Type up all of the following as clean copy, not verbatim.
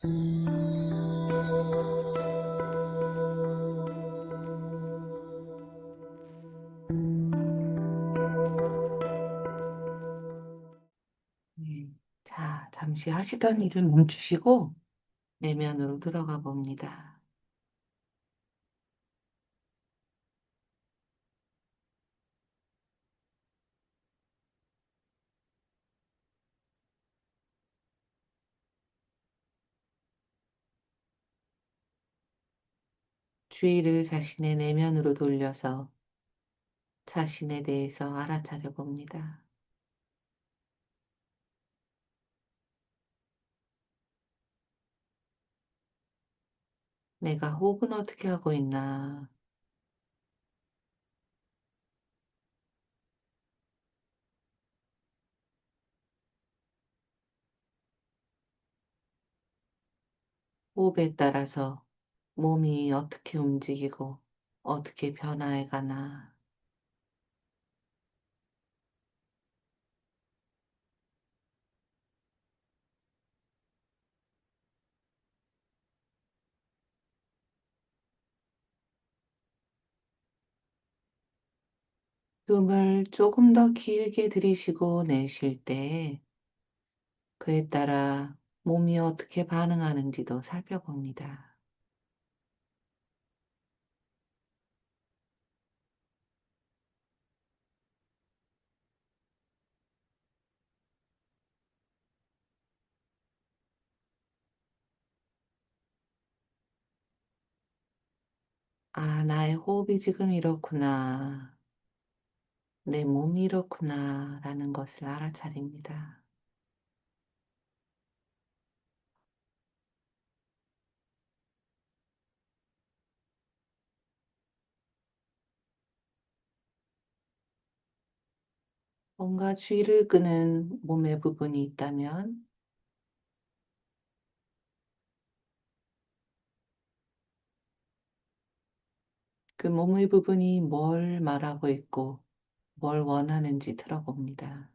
네. 자, 잠시 하시던 일을 멈추시고 내면으로 들어가 봅니다. 주의를 자신의 내면으로 돌려서 자신에 대해서 알아차려 봅니다. 내가 호흡은 어떻게 하고 있나? 호흡에 따라서 몸이 어떻게 움직이고 어떻게 변화해 가나? 숨을 조금 더 길게 들이쉬고 내쉴 때 그에 따라 몸이 어떻게 반응하는지도 살펴봅니다. 아, 나의 호흡이 지금 이렇구나. 내 몸이 이렇구나. 라는 것을 알아차립니다. 뭔가 주의를 끄는 몸의 부분이 있다면 그 몸의 부분이 뭘 말하고 있고 뭘 원하는지 들어봅니다.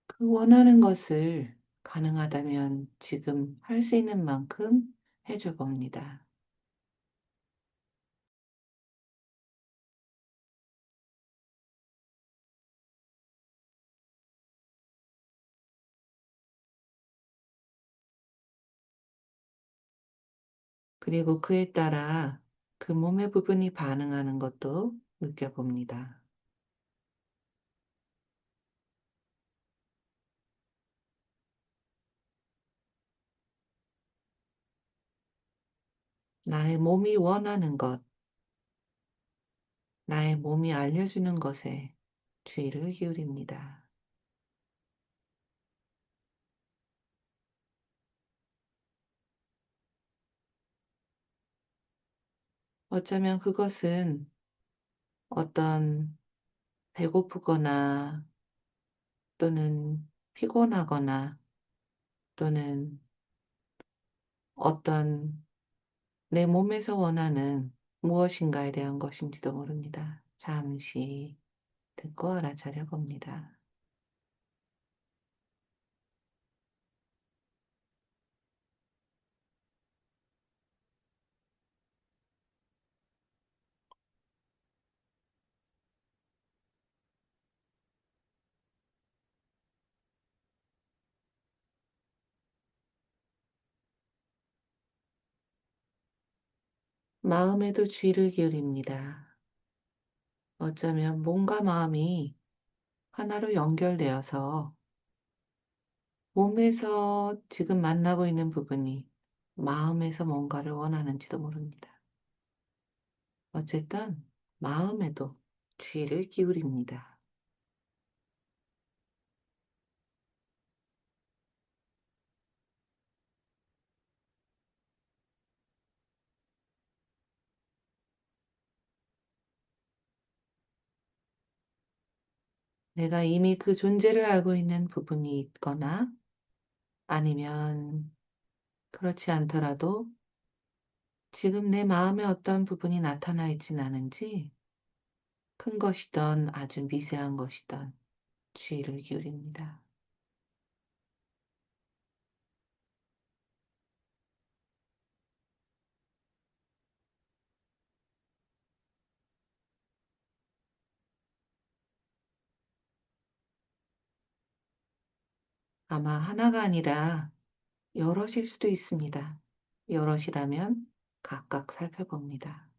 그 원하는 것을 가능하다면 지금 할 수 있는 만큼 해줘 봅니다. 그리고 그에 따라 그 몸의 부분이 반응하는 것도 느껴봅니다. 나의 몸이 원하는 것, 나의 몸이 알려주는 것에 주의를 기울입니다. 어쩌면 그것은 어떤 배고프거나 또는 피곤하거나 또는 어떤 내 몸에서 원하는 무엇인가에 대한 것인지도 모릅니다. 잠시 듣고 알아차려 봅니다. 마음에도 주의를 기울입니다. 어쩌면 몸과 마음이 하나로 연결되어서 몸에서 지금 만나고 있는 부분이 마음에서 뭔가를 원하는지도 모릅니다. 어쨌든 마음에도 주의를 기울입니다. 내가 이미 그 존재를 알고 있는 부분이 있거나 아니면 그렇지 않더라도 지금 내 마음에 어떤 부분이 나타나 있진 않은지 큰 것이든 아주 미세한 것이든 주의를 기울입니다. 아마 하나가 아니라 여럿일 수도 있습니다. 여럿이라면 각각 살펴봅니다.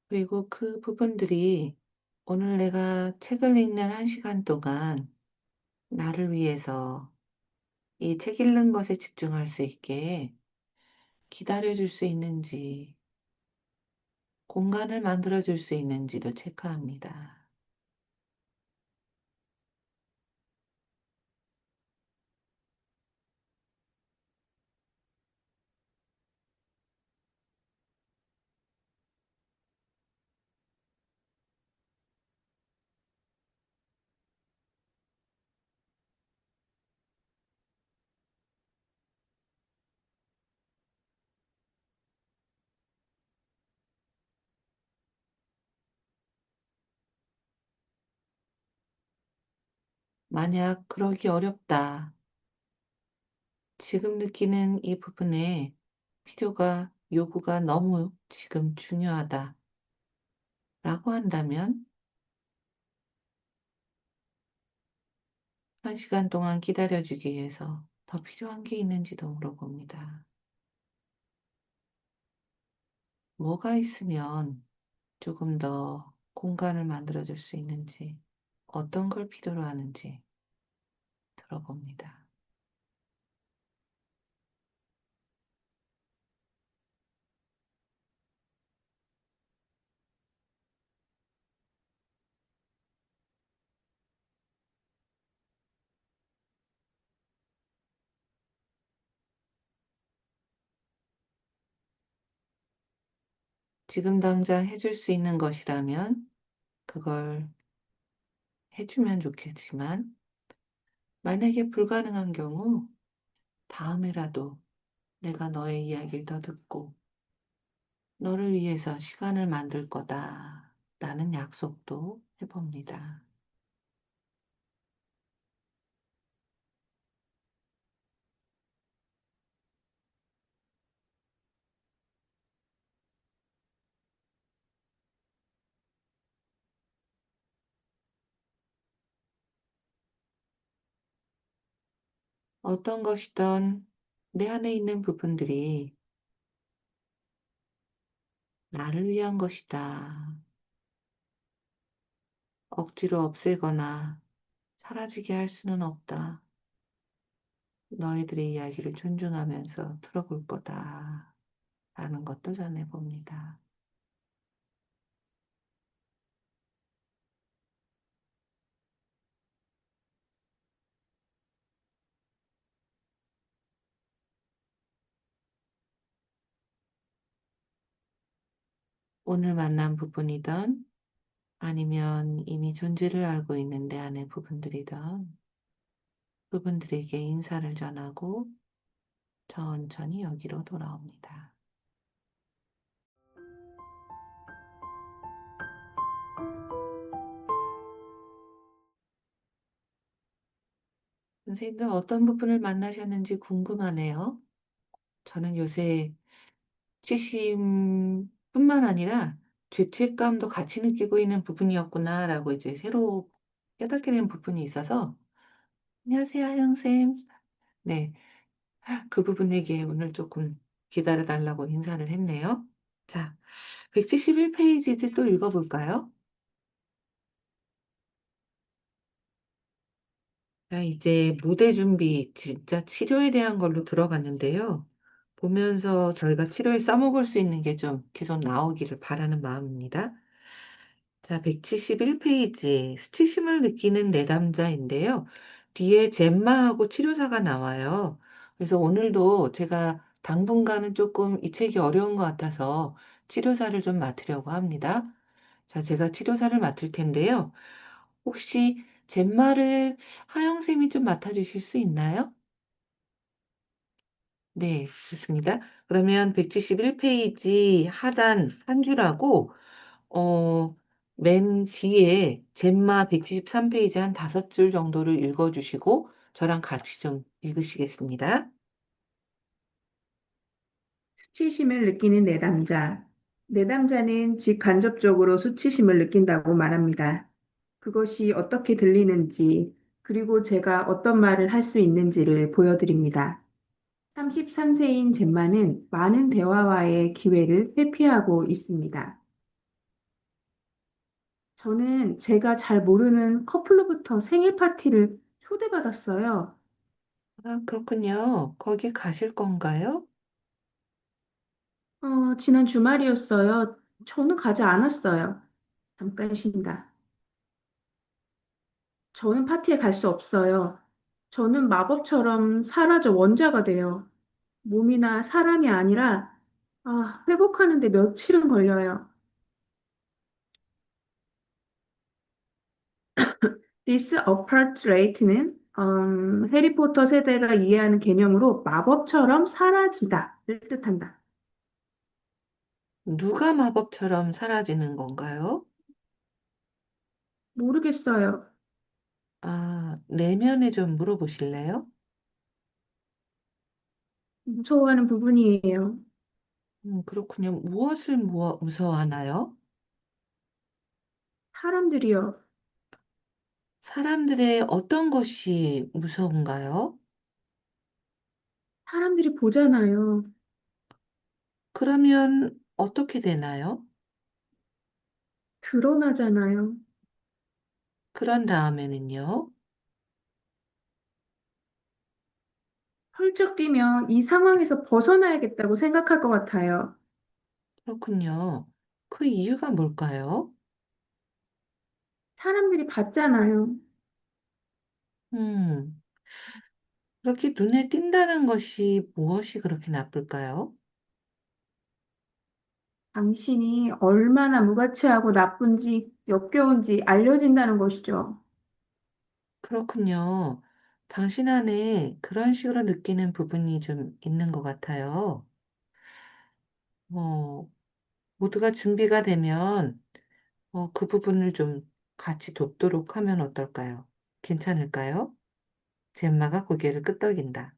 그리고 그 부분들이 오늘 내가 책을 읽는 한 시간 동안 나를 위해서 이 책 읽는 것에 집중할 수 있게 기다려 줄 수 있는지, 공간을 만들어 줄 수 있는지도 체크합니다. 만약 그러기 어렵다. 지금 느끼는 이 부분에 필요가, 요구가 너무 지금 중요하다라고 한다면 한 시간 동안 기다려 주기 위해서 더 필요한 게 있는지도 물어봅니다. 뭐가 있으면 조금 더 공간을 만들어 줄 수 있는지, 어떤 걸 필요로 하는지 들어봅니다. 지금 당장 해줄 수 있는 것이라면 그걸 해주면 좋겠지만, 만약에 불가능한 경우 다음에라도 내가 너의 이야기를 더 듣고 너를 위해서 시간을 만들 거다 라는 약속도 해봅니다. 어떤 것이든 내 안에 있는 부분들이 나를 위한 것이다. 억지로 없애거나 사라지게 할 수는 없다. 너희들의 이야기를 존중하면서 들어볼 거다. 라는 것도 전해봅니다. 오늘 만난 부분이든 아니면 이미 존재를 알고 있는 내 안의 부분들이든 그분들에게 인사를 전하고 천천히 여기로 돌아옵니다. 선생님도 어떤 부분을 만나셨는지 궁금하네요. 저는 요새 취심뿐만 아니라 죄책감도 같이 느끼고 있는 부분이었구나라고 이제 새로 깨닫게 된 부분이 있어서 안녕하세요, 하영쌤. 네, 그 부분에게 오늘 조금 기다려 달라고 인사를 했네요. 자, 171페이지 또 읽어볼까요? 자, 이제 무대 준비, 진짜 치료에 대한 걸로 들어갔는데요. 보면서 저희가 치료에 써먹을 수 있는 게 좀 계속 나오기를 바라는 마음입니다. 자, 171페이지, 수치심을 느끼는 내담자인데요. 뒤에 젬마하고 치료사가 나와요. 그래서 오늘도 제가 당분간은 조금 이 책이 어려운 것 같아서 치료사를 좀 맡으려고 합니다. 자, 제가 치료사를 맡을 텐데요. 혹시 젬마를 하영쌤이 좀 맡아주실 수 있나요? 네, 좋습니다. 그러면 171페이지 하단 한 줄하고, 어, 맨 뒤에 젬마 173페이지 한 다섯 줄 정도를 읽어주시고, 저랑 같이 좀 읽으시겠습니다. 수치심을 느끼는 내담자. 내담자는 직간접적으로 수치심을 느낀다고 말합니다. 그것이 어떻게 들리는지, 그리고 제가 어떤 말을 할 수 있는지를 보여드립니다. 33세인 젬마는 많은 대화와의 기회를 회피하고 있습니다. 저는 제가 잘 모르는 커플로부터 생일 파티를 초대받았어요. 아, 그렇군요. 거기 가실 건가요? 지난 주말이었어요. 저는 가지 않았어요. 잠깐 쉰다. 저는 파티에 갈 수 없어요. 저는 마법처럼 사라져 원자가 돼요. 몸이나 사람이 아니라, 회복하는데 며칠은 걸려요. This apart rate는 해리포터 세대가 이해하는 개념으로 마법처럼 사라지다를 뜻한다. 누가 마법처럼 사라지는 건가요? 모르겠어요. 아, 내면에 좀 물어보실래요? 무서워하는 부분이에요. 그렇군요. 무엇을 무서워하나요? 사람들이요. 사람들의 어떤 것이 무서운가요? 사람들이 보잖아요. 그러면 어떻게 되나요? 드러나잖아요. 그런 다음에는요? 펄쩍 뛰면 이 상황에서 벗어나야겠다고 생각할 것 같아요. 그렇군요. 그 이유가 뭘까요? 사람들이 봤잖아요. 음, 그렇게 눈에 띈다는 것이 무엇이 그렇게 나쁠까요? 당신이 얼마나 무가치하고 나쁜지 역겨운지 알려진다는 것이죠. 그렇군요. 당신 안에 그런 식으로 느끼는 부분이 좀 있는 것 같아요. 어, 모두가 준비가 되면 그 부분을 좀 같이 돕도록 하면 어떨까요? 괜찮을까요? 젬마가 고개를 끄덕인다.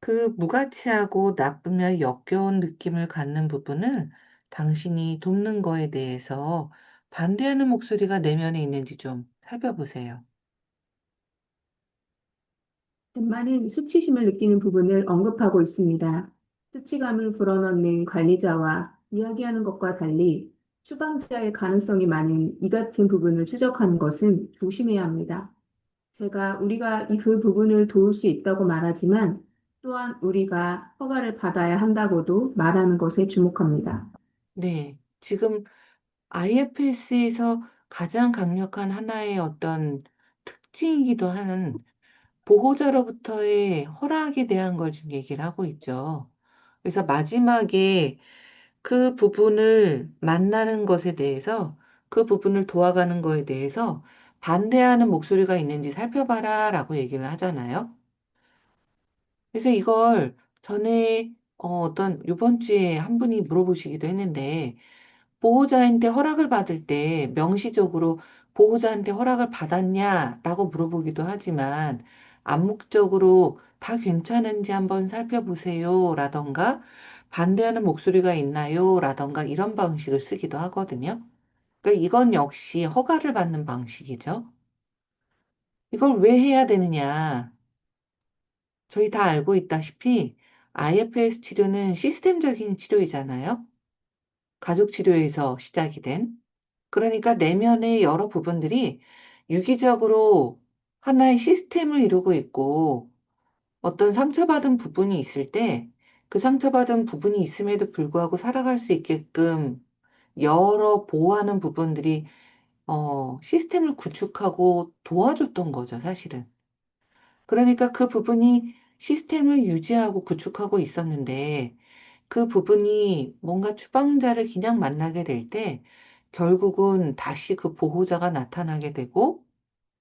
그 무가치하고 나쁘며 역겨운 느낌을 갖는 부분을 당신이 돕는 거에 대해서 반대하는 목소리가 내면에 있는지 좀 살펴보세요. 덴마는 수치심을 느끼는 부분을 언급하고 있습니다. 수치감을 불어넣는 관리자와 이야기하는 것과 달리 추방자의 가능성이 많은 이 같은 부분을 추적하는 것은 조심해야 합니다. 제가 우리가 그 부분을 도울 수 있다고 말하지만 또한 우리가 허가를 받아야 한다고도 말하는 것에 주목합니다. 네, 지금 IFS에서 가장 강력한 하나의 어떤 특징이기도 하는 보호자로부터의 허락에 대한 걸 지금 얘기를 하고 있죠. 그래서 마지막에 그 부분을 만나는 것에 대해서 그 부분을 도와가는 거에 대해서 반대하는 목소리가 있는지 살펴봐라 라고 얘기를 하잖아요. 그래서 이걸 전에 어떤 이번 주에 한 분이 물어보시기도 했는데 보호자한테 허락을 받을 때 명시적으로 보호자한테 허락을 받았냐라고 물어보기도 하지만 암묵적으로 다 괜찮은지 한번 살펴보세요 라던가 반대하는 목소리가 있나요? 라던가 이런 방식을 쓰기도 하거든요. 그러니까 이건 역시 허가를 받는 방식이죠. 이걸 왜 해야 되느냐? 저희 다 알고 있다시피 IFS 치료는 시스템적인 치료이잖아요. 가족 치료에서 시작이 된. 그러니까 내면의 여러 부분들이 유기적으로 하나의 시스템을 이루고 있고 어떤 상처받은 부분이 있을 때 그 상처받은 부분이 있음에도 불구하고 살아갈 수 있게끔 여러 보호하는 부분들이 시스템을 구축하고 도와줬던 거죠, 사실은. 그러니까 그 부분이 시스템을 유지하고 구축하고 있었는데 그 부분이 뭔가 추방자를 그냥 만나게 될 때 결국은 다시 그 보호자가 나타나게 되고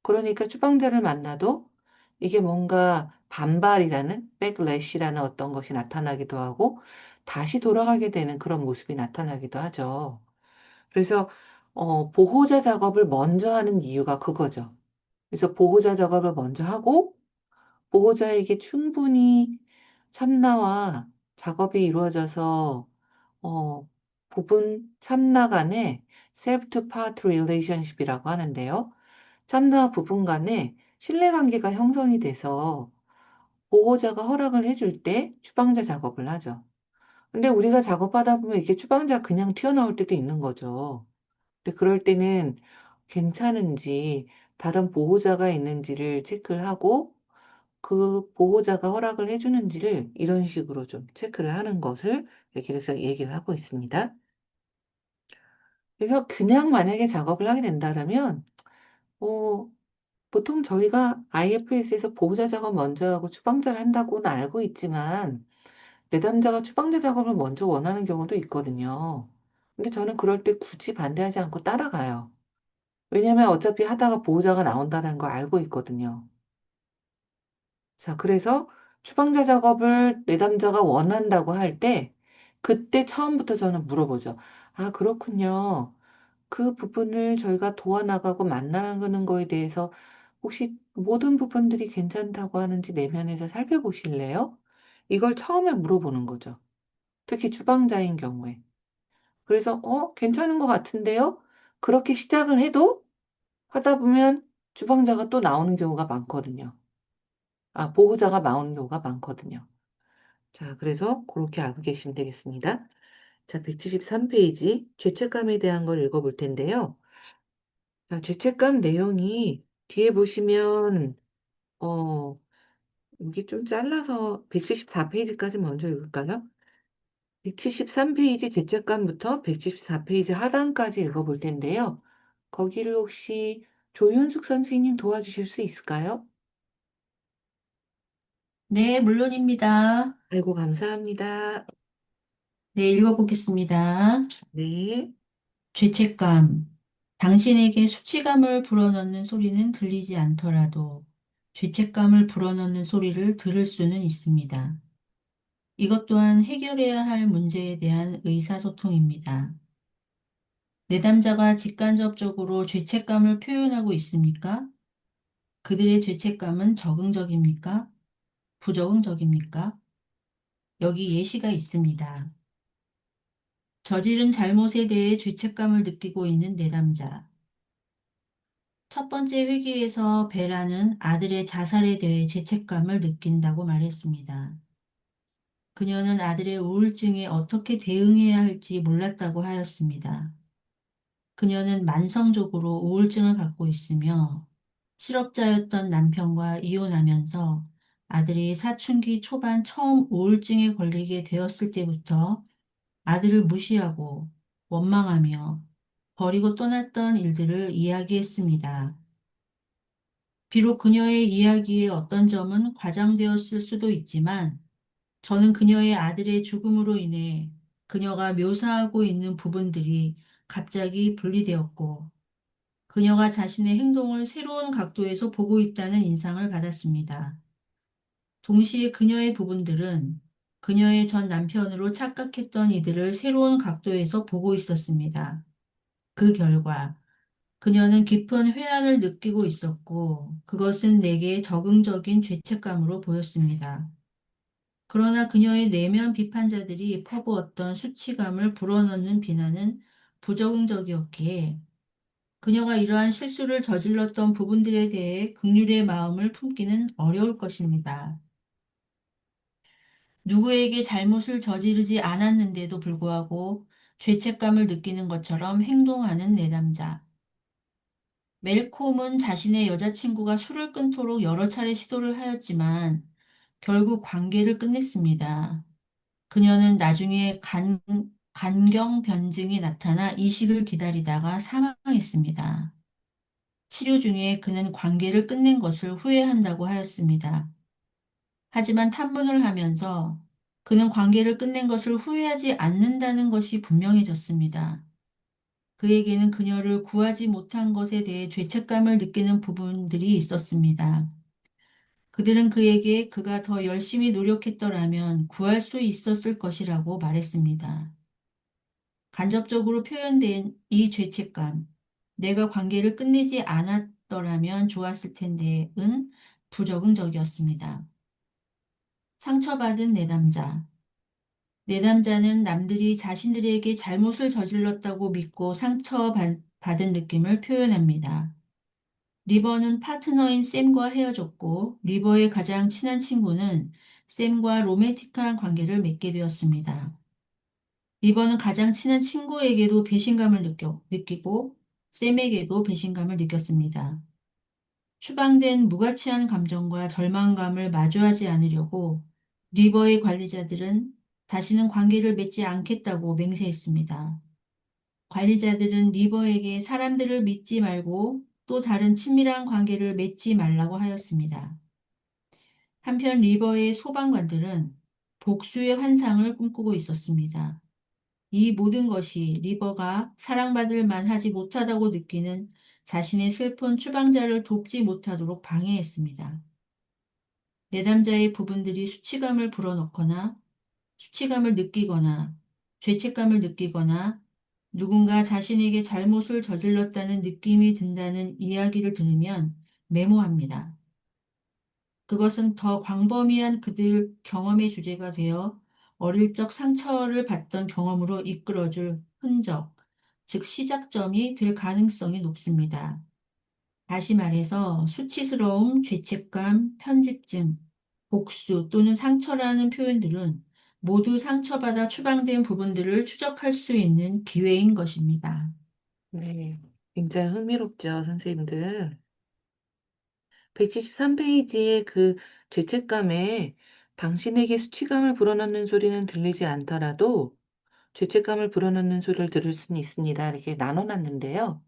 그러니까 추방자를 만나도 이게 뭔가 반발이라는 백래시라는 어떤 것이 나타나기도 하고 다시 돌아가게 되는 그런 모습이 나타나기도 하죠. 그래서 보호자 작업을 먼저 하는 이유가 그거죠. 그래서 보호자 작업을 먼저 하고 보호자에게 충분히 참나와 작업이 이루어져서 부분 참나 간의 self to part relationship이라고 하는데요. 참나와 부분 간에 신뢰관계가 형성이 돼서 보호자가 허락을 해줄 때 추방자 작업을 하죠. 근데 우리가 작업하다 보면 이게 추방자가 그냥 튀어나올 때도 있는 거죠. 근데 그럴 때는 괜찮은지 다른 보호자가 있는지를 체크를 하고 그 보호자가 허락을 해주는지를 이런 식으로 좀 체크를 하는 것을 여기서 얘기를 하고 있습니다. 그래서 그냥 만약에 작업을 하게 된다면, 어, 보통 저희가 IFS에서 보호자 작업 먼저 하고 추방자를 한다고는 알고 있지만, 내담자가 추방자 작업을 먼저 원하는 경우도 있거든요. 근데 저는 그럴 때 굳이 반대하지 않고 따라가요. 왜냐면 어차피 하다가 보호자가 나온다는 걸 알고 있거든요. 자, 그래서 추방자 작업을 내담자가 원한다고 할 때, 그때 처음부터 저는 물어보죠. 아, 그렇군요. 그 부분을 저희가 도와나가고 만나는 거에 대해서 혹시 모든 부분들이 괜찮다고 하는지 내면에서 살펴보실래요? 이걸 처음에 물어보는 거죠. 특히 추방자인 경우에. 그래서, 괜찮은 것 같은데요? 그렇게 시작을 해도 하다 보면 추방자가 또 나오는 경우가 많거든요. 아, 보호자가 나오는 경우가 많거든요. 자, 그래서 그렇게 알고 계시면 되겠습니다. 자, 173페이지 죄책감에 대한 걸 읽어볼 텐데요. 자, 죄책감 내용이 뒤에 보시면 어, 여기 좀 잘라서 174페이지까지 먼저 읽을까요? 173페이지 죄책감부터 174페이지 하단까지 읽어볼 텐데요. 거기를 혹시 조윤숙 선생님 도와주실 수 있을까요? 네, 물론입니다. 아이고, 감사합니다. 네, 읽어보겠습니다. 네. 죄책감. 당신에게 수치감을 불어넣는 소리는 들리지 않더라도 죄책감을 불어넣는 소리를 들을 수는 있습니다. 이것 또한 해결해야 할 문제에 대한 의사소통입니다. 내담자가 직간접적으로 죄책감을 표현하고 있습니까? 그들의 죄책감은 적응적입니까? 부적응적입니까? 여기 예시가 있습니다. 저지른 잘못에 대해 죄책감을 느끼고 있는 내담자. 첫 번째 회기에서 베라는 아들의 자살에 대해 죄책감을 느낀다고 말했습니다. 그녀는 아들의 우울증에 어떻게 대응해야 할지 몰랐다고 하였습니다. 그녀는 만성적으로 우울증을 갖고 있으며 실업자였던 남편과 이혼하면서 아들이 사춘기 초반 처음 우울증에 걸리게 되었을 때부터 아들을 무시하고 원망하며 버리고 떠났던 일들을 이야기했습니다. 비록 그녀의 이야기의 어떤 점은 과장되었을 수도 있지만 저는 그녀의 아들의 죽음으로 인해 그녀가 묘사하고 있는 부분들이 갑자기 분리되었고 그녀가 자신의 행동을 새로운 각도에서 보고 있다는 인상을 받았습니다. 동시에 그녀의 부분들은 그녀의 전 남편으로 착각했던 이들을 새로운 각도에서 보고 있었습니다. 그 결과 그녀는 깊은 회한을 느끼고 있었고 그것은 내게 적응적인 죄책감으로 보였습니다. 그러나 그녀의 내면 비판자들이 퍼부었던 수치감을 불어넣는 비난은 부적응적이었기에 그녀가 이러한 실수를 저질렀던 부분들에 대해 긍휼의 마음을 품기는 어려울 것입니다. 누구에게 잘못을 저지르지 않았는데도 불구하고 죄책감을 느끼는 것처럼 행동하는 내담자. 멜콤은 자신의 여자친구가 술을 끊도록 여러 차례 시도를 하였지만 결국 관계를 끝냈습니다. 그녀는 나중에 간경 변증이 나타나 이식을 기다리다가 사망했습니다. 치료 중에 그는 관계를 끝낸 것을 후회한다고 하였습니다. 하지만 탐문을 하면서 그는 관계를 끝낸 것을 후회하지 않는다는 것이 분명해졌습니다. 그에게는 그녀를 구하지 못한 것에 대해 죄책감을 느끼는 부분들이 있었습니다. 그들은 그에게 그가 더 열심히 노력했더라면 구할 수 있었을 것이라고 말했습니다. 간접적으로 표현된 이 죄책감, 내가 관계를 끝내지 않았더라면 좋았을 텐데은 부적응적이었습니다. 상처받은 내담자. 내담자는 남들이 자신들에게 잘못을 저질렀다고 믿고 상처받은 느낌을 표현합니다. 리버는 파트너인 샘과 헤어졌고, 리버의 가장 친한 친구는 샘과 로맨틱한 관계를 맺게 되었습니다. 리버는 가장 친한 친구에게도 배신감을 느끼고, 샘에게도 배신감을 느꼈습니다. 추방된 무가치한 감정과 절망감을 마주하지 않으려고 리버의 관리자들은 다시는 관계를 맺지 않겠다고 맹세했습니다. 관리자들은 리버에게 사람들을 믿지 말고 또 다른 친밀한 관계를 맺지 말라고 하였습니다. 한편 리버의 소방관들은 복수의 환상을 꿈꾸고 있었습니다. 이 모든 것이 리버가 사랑받을 만하지 못하다고 느끼는 자신의 슬픈 추방자를 돕지 못하도록 방해했습니다. 내담자의 부분들이 수치감을 느끼거나 죄책감을 느끼거나 누군가 자신에게 잘못을 저질렀다는 느낌이 든다는 이야기를 들으면 메모합니다. 그것은 더 광범위한 그들 경험의 주제가 되어 어릴 적 상처를 받던 경험으로 이끌어줄 흔적, 즉 시작점이 될 가능성이 높습니다. 다시 말해서 수치스러움, 죄책감, 편집증, 복수 또는 상처라는 표현들은 모두 상처받아 추방된 부분들을 추적할 수 있는 기회인 것입니다. 네, 굉장히 흥미롭죠, 선생님들. 173페이지의 그 죄책감에 당신에게 수치감을 불어넣는 소리는 들리지 않더라도 죄책감을 불어넣는 소리를 들을 수는 있습니다. 이렇게 나눠놨는데요.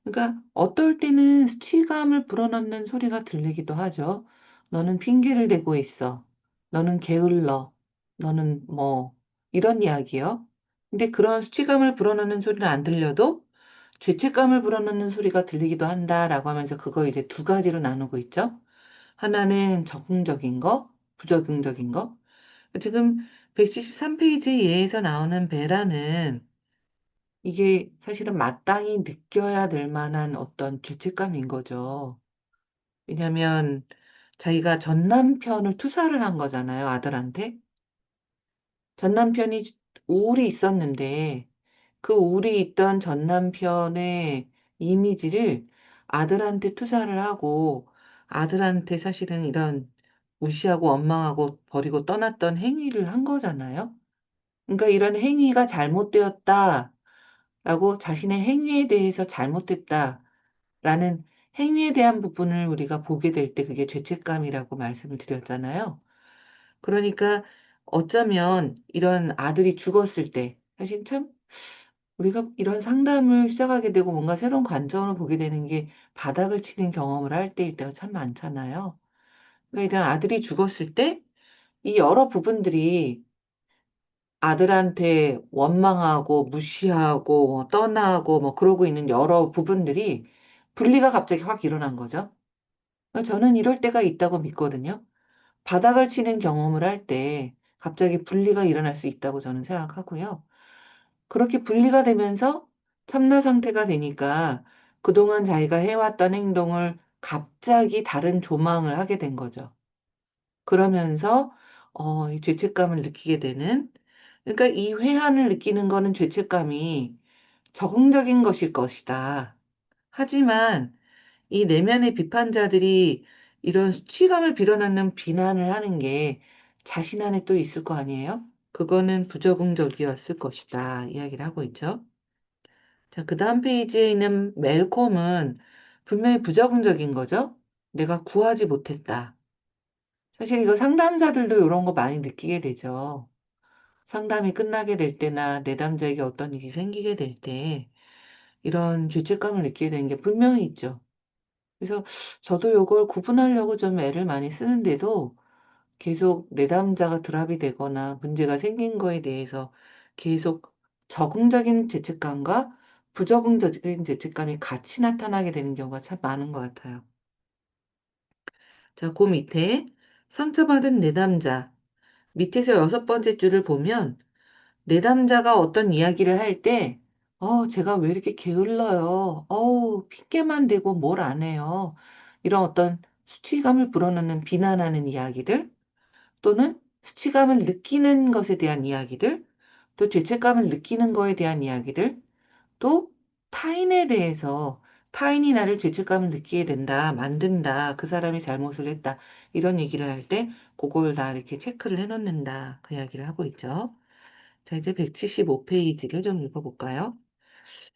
그러니까 어떨 때는 수치감을 불어넣는 소리가 들리기도 하죠. 너는 핑계를 대고 있어. 너는 게을러. 너는 뭐 이런 이야기요. 근데 그런 수치감을 불어넣는 소리는 안 들려도 죄책감을 불어넣는 소리가 들리기도 한다라고 하면서 그거 이제 두 가지로 나누고 있죠. 하나는 적응적인 거, 부적응적인 거. 지금 173페이지 예에서 나오는 베라는 이게 사실은 마땅히 느껴야 될 만한 어떤 죄책감인 거죠. 왜냐하면 자기가 전 남편을 투사를 한 거잖아요, 아들한테. 전 남편이 우울이 있었는데 그 우울이 있던 전 남편의 이미지를 아들한테 투사를 하고 아들한테 사실은 이런 무시하고 원망하고 버리고 떠났던 행위를 한 거잖아요. 그러니까 이런 행위가 잘못되었다라고 자신의 행위에 대해서 잘못됐다라는 행위에 대한 부분을 우리가 보게 될 때 그게 죄책감이라고 말씀을 드렸잖아요. 그러니까 어쩌면 이런 아들이 죽었을 때 사실 참 우리가 이런 상담을 시작하게 되고 뭔가 새로운 관점을 보게 되는 게 바닥을 치는 경험을 할 때일 때가 참 많잖아요. 그러니까 이런 아들이 죽었을 때 이 여러 부분들이 아들한테 원망하고 무시하고 뭐 떠나고 뭐 그러고 있는 여러 부분들이 분리가 갑자기 확 일어난 거죠. 그러니까 저는 이럴 때가 있다고 믿거든요. 바닥을 치는 경험을 할 때 갑자기 분리가 일어날 수 있다고 저는 생각하고요. 그렇게 분리가 되면서 참나 상태가 되니까 그동안 자기가 해왔던 행동을 갑자기 다른 조망을 하게 된 거죠. 그러면서 이 죄책감을 느끼게 되는 그러니까 이 회한을 느끼는 거는 죄책감이 적응적인 것일 것이다. 하지만 이 내면의 비판자들이 이런 수치감을 빌어넣는 비난을 하는 게 자신 안에 또 있을 거 아니에요? 그거는 부적응적이었을 것이다. 이야기를 하고 있죠. 자, 그 다음 페이지에 있는 멜콤은 분명히 부적응적인 거죠. 내가 구하지 못했다. 사실 이거 상담자들도 이런 거 많이 느끼게 되죠. 상담이 끝나게 될 때나 내담자에게 어떤 일이 생기게 될 때 이런 죄책감을 느끼게 되는 게 분명히 있죠. 그래서 저도 요걸 구분하려고 좀 애를 많이 쓰는데도 계속 내담자가 드랍이 되거나 문제가 생긴 거에 대해서 계속 적응적인 죄책감과 부적응적인 죄책감이 같이 나타나게 되는 경우가 참 많은 것 같아요. 자, 그 밑에 상처받은 내담자 밑에서 6번째 줄을 보면 내담자가 어떤 이야기를 할 때, 제가 왜 이렇게 게을러요? 핑계만 대고 뭘 안 해요? 이런 어떤 수치감을 불어넣는 비난하는 이야기들, 또는 수치감을 느끼는 것에 대한 이야기들, 또 죄책감을 느끼는 거에 대한 이야기들, 또 타인에 대해서 타인이 나를 죄책감을 느끼게 된다, 만든다, 그 사람이 잘못을 했다, 이런 얘기를 할 때 그걸 다 이렇게 체크를 해놓는다, 그 이야기를 하고 있죠. 자, 이제 175페이지를 좀 읽어볼까요?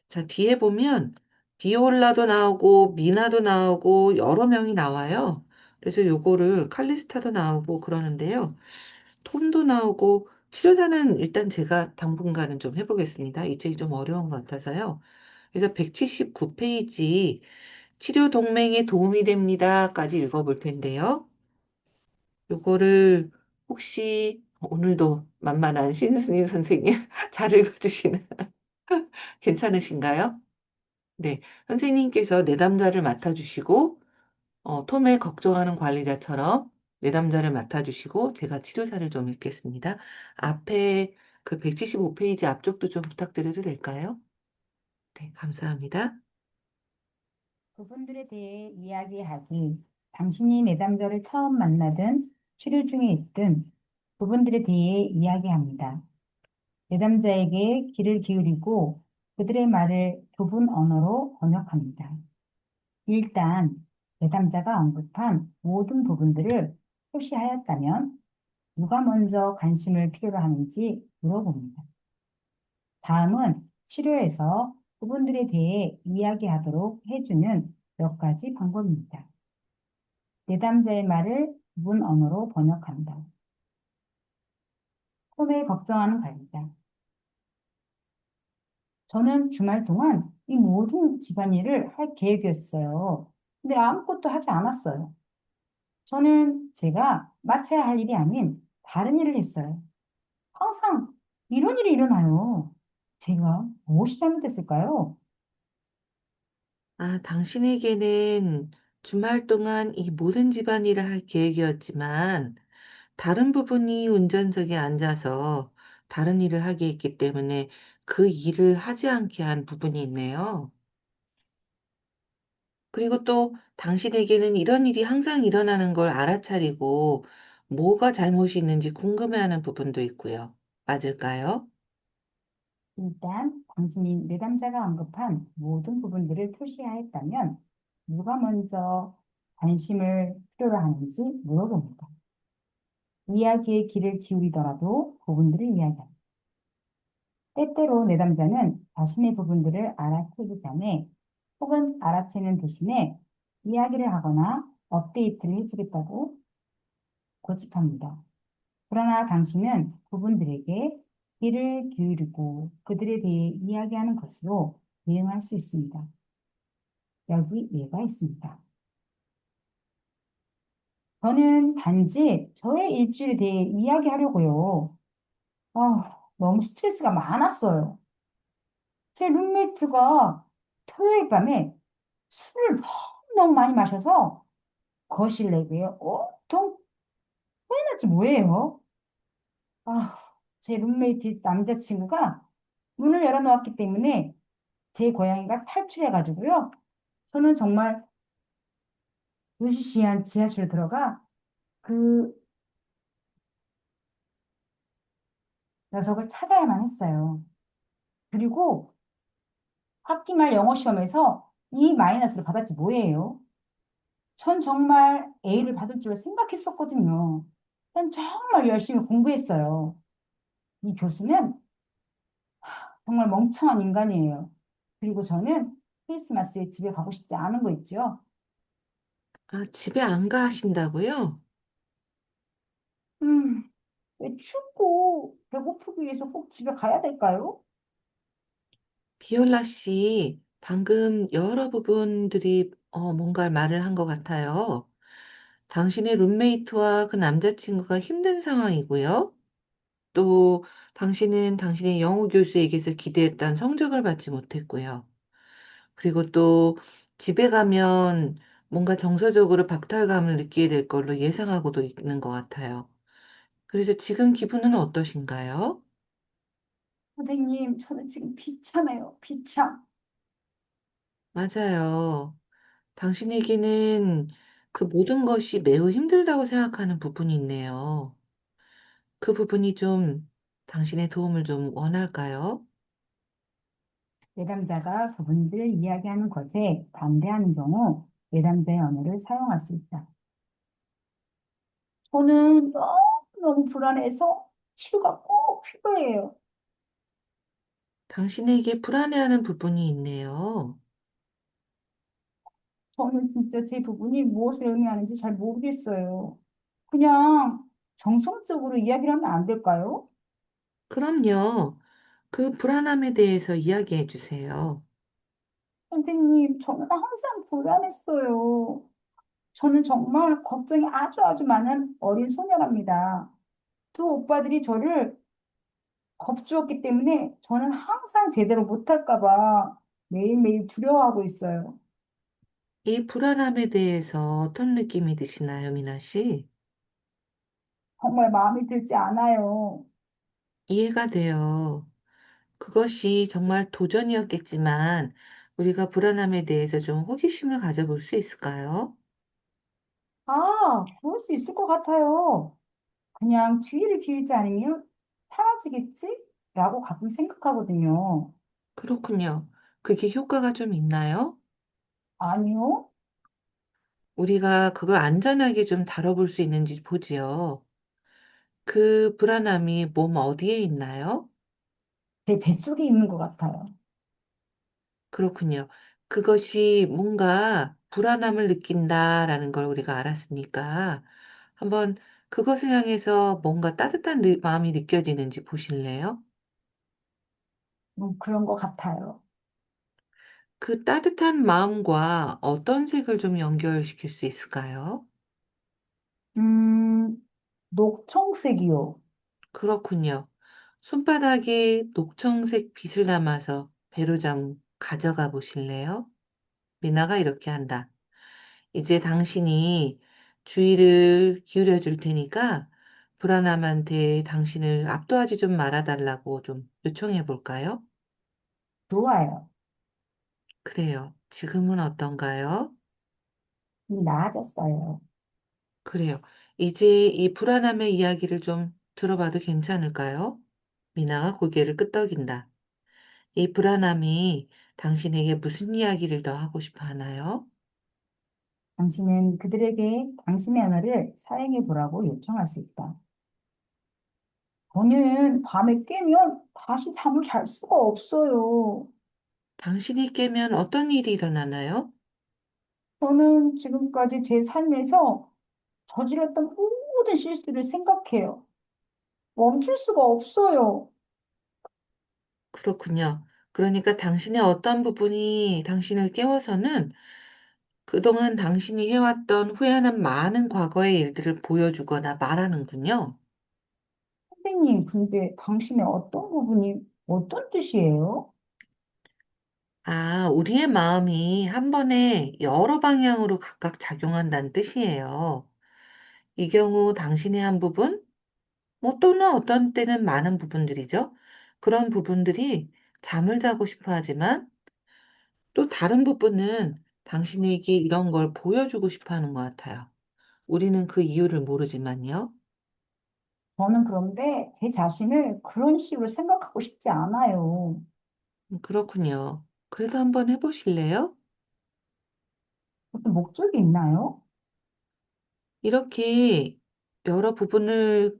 자, 뒤에 보면 비올라도 나오고 미나도 나오고 여러 명이 나와요. 그래서 요거를 칼리스타도 나오고 그러는데요. 톰도 나오고 치료사는 일단 제가 당분간은 좀 해보겠습니다. 이 책이 좀 어려운 것 같아서요. 그래서 179페이지 치료 동맹에 도움이 됩니다까지 읽어볼 텐데요. 요거를 혹시 오늘도 만만한 신순희 선생님 잘 읽어주시는 괜찮으신가요? 네, 선생님께서 내담자를 맡아주시고 톰의 걱정하는 관리자처럼 내담자를 맡아주시고 제가 치료사를 좀 읽겠습니다. 앞에 그 175페이지 앞쪽도 좀 부탁드려도 될까요? 네, 감사합니다. 그분들에 대해 이야기하기. 당신이 내담자를 처음 만나든 치료 중에 있든 그분들에 대해 이야기합니다. 내담자에게 귀를 기울이고 그들의 말을 좁은 언어로 번역합니다. 일단 내담자가 언급한 모든 부분들을 표시하였다면 누가 먼저 관심을 필요로 하는지 물어봅니다. 다음은 치료에서 그분들에 대해 이야기하도록 해주는 몇 가지 방법입니다. 내담자의 말을 문 언어로 번역한다. 톰에 걱정하는 관리자. 저는 주말 동안 이 모든 집안일을 할 계획이었어요. 근데 아무것도 하지 않았어요. 저는 제가 마쳐야 할 일이 아닌 다른 일을 했어요. 항상 이런 일이 일어나요. 제가 무엇이 잘못됐을까요? 당신에게는 주말 동안 이 모든 집안일을 할 계획이었지만 다른 부분이 운전석에 앉아서 다른 일을 하게 했기 때문에 그 일을 하지 않게 한 부분이 있네요. 그리고 또 당신에게는 이런 일이 항상 일어나는 걸 알아차리고 뭐가 잘못이 있는지 궁금해하는 부분도 있고요. 맞을까요? 일단 당신이 내담자가 언급한 모든 부분들을 표시하였다면 누가 먼저 관심을 필요로 하는지 물어봅니다. 이야기에 귀를 기울이더라도 부분들을 이야기합니다. 때때로 내담자는 자신의 부분들을 알아채기 전에 혹은 알아채는 대신에 이야기를 하거나 업데이트를 해주겠다고 고집합니다. 그러나 당신은 그분들에게 귀를 기울이고 그들에 대해 이야기하는 것으로 대응할 수 있습니다. 여기 예가 있습니다. 저는 단지 저의 일주일에 대해 이야기하려고요. 너무 스트레스가 많았어요. 제 룸메이트가 토요일 밤에 술을 너무 많이 마셔서 거실 내부에 온통 토해놨지 뭐예요? 아, 제 룸메이트 남자친구가 문을 열어놓았기 때문에 제 고양이가 탈출해가지고요. 저는 정말 으시시한 지하실로 들어가 그 녀석을 찾아야만 했어요. 그리고 학기 말 영어 시험에서 E 마이너스를 받았지 뭐예요? 전 정말 A를 받을 줄 생각했었거든요. 전 정말 열심히 공부했어요. 이 교수는 정말 멍청한 인간이에요. 그리고 저는 크리스마스에 집에 가고 싶지 않은 거 있죠. 집에 안 가신다고요? 음, 왜 춥고 배고프기 위해서 꼭 집에 가야 될까요? 비올라 씨, 방금 여러 부분들이 뭔가 말을 한 것 같아요. 당신의 룸메이트와 그 남자친구가 힘든 상황이고요. 또 당신은 당신의 영어 교수에게서 기대했던 성적을 받지 못했고요. 그리고 또 집에 가면 뭔가 정서적으로 박탈감을 느끼게 될 걸로 예상하고도 있는 것 같아요. 그래서 지금 기분은 어떠신가요? 선생님, 저는 지금 비참해요. 비참. 맞아요. 당신에게는 그 모든 것이 매우 힘들다고 생각하는 부분이 있네요. 그 부분이 좀 당신의 도움을 좀 원할까요? 내담자가 그분들 이야기하는 것에 반대하는 경우 내담자의 언어를 사용할 수 있다. 저는 너무너무 불안해서 치료가 꼭 필요해요. 당신에게 불안해하는 부분이 있네요. 저는 진짜 제 부분이 무엇을 의미하는지 잘 모르겠어요. 그냥 정성적으로 이야기를 하면 안 될까요? 그럼요. 그 불안함에 대해서 이야기해 주세요. 선생님, 저는 항상 불안했어요. 저는 정말 걱정이 아주 아주 많은 어린 소녀랍니다. 두 오빠들이 저를 겁주었기 때문에 저는 항상 제대로 못할까 봐 매일매일 두려워하고 있어요. 이 불안함에 대해서 어떤 느낌이 드시나요, 미나 씨? 정말 마음에 들지 않아요. 이해가 돼요. 그것이 정말 도전이었겠지만 우리가 불안함에 대해서 좀 호기심을 가져볼 수 있을까요? 그럴 수 있을 것 같아요. 그냥 주의를 기울이지 않으면 사라지겠지? 라고 가끔 생각하거든요. 그렇군요. 그게 효과가 좀 있나요? 아니요. 우리가 그걸 안전하게 좀 다뤄볼 수 있는지 보지요. 그 불안함이 몸 어디에 있나요? 제 뱃속에 있는 것 같아요. 그렇군요. 그것이 뭔가 불안함을 느낀다라는 걸 우리가 알았으니까 한번 그것을 향해서 뭔가 따뜻한 마음이 느껴지는지 보실래요? 그런 것 같아요. 그 따뜻한 마음과 어떤 색을 좀 연결시킬 수 있을까요? 음, 녹청색이요. 그렇군요. 손바닥에 녹청색 빗을 담아서 배로 좀 가져가 보실래요? 미나가 이렇게 한다. 이제 당신이 주의를 기울여 줄 테니까 불안함한테 당신을 압도하지 좀 말아달라고 좀 요청해 볼까요? 좋아요. 그래요. 지금은 어떤가요? 나아졌어요. 그래요. 이제 이 불안함의 이야기를 좀 들어봐도 괜찮을까요? 미나가 고개를 끄덕인다. 이 불안함이 당신에게 무슨 이야기를 더 하고 싶어 하나요? 당신은 그들에게 당신의 언어를 사용해 보라고 요청할 수 있다. 저는 밤에 깨면 다시 잠을 잘 수가 없어요. 당신이 깨면 어떤 일이 일어나나요? 저는 지금까지 제 삶에서 저질렀던 모든 실수를 생각해요. 멈출 수가 없어요. 그렇군요. 그러니까 당신의 어떤 부분이 당신을 깨워서는 그동안 당신이 해왔던 후회하는 많은 과거의 일들을 보여주거나 말하는군요. 선생님, 근데 당신의 어떤 부분이 어떤 뜻이에요? 우리의 마음이 한 번에 여러 방향으로 각각 작용한다는 뜻이에요. 이 경우 당신의 한 부분, 뭐 또는 어떤 때는 많은 부분들이죠. 그런 부분들이 잠을 자고 싶어 하지만 또 다른 부분은 당신에게 이런 걸 보여주고 싶어 하는 것 같아요. 우리는 그 이유를 모르지만요. 저는 그런데 제 자신을 그런 식으로 생각하고 싶지 않아요. 그렇군요. 그래도 한번 해보실래요? 어떤 목적이 있나요? 이렇게 여러 부분을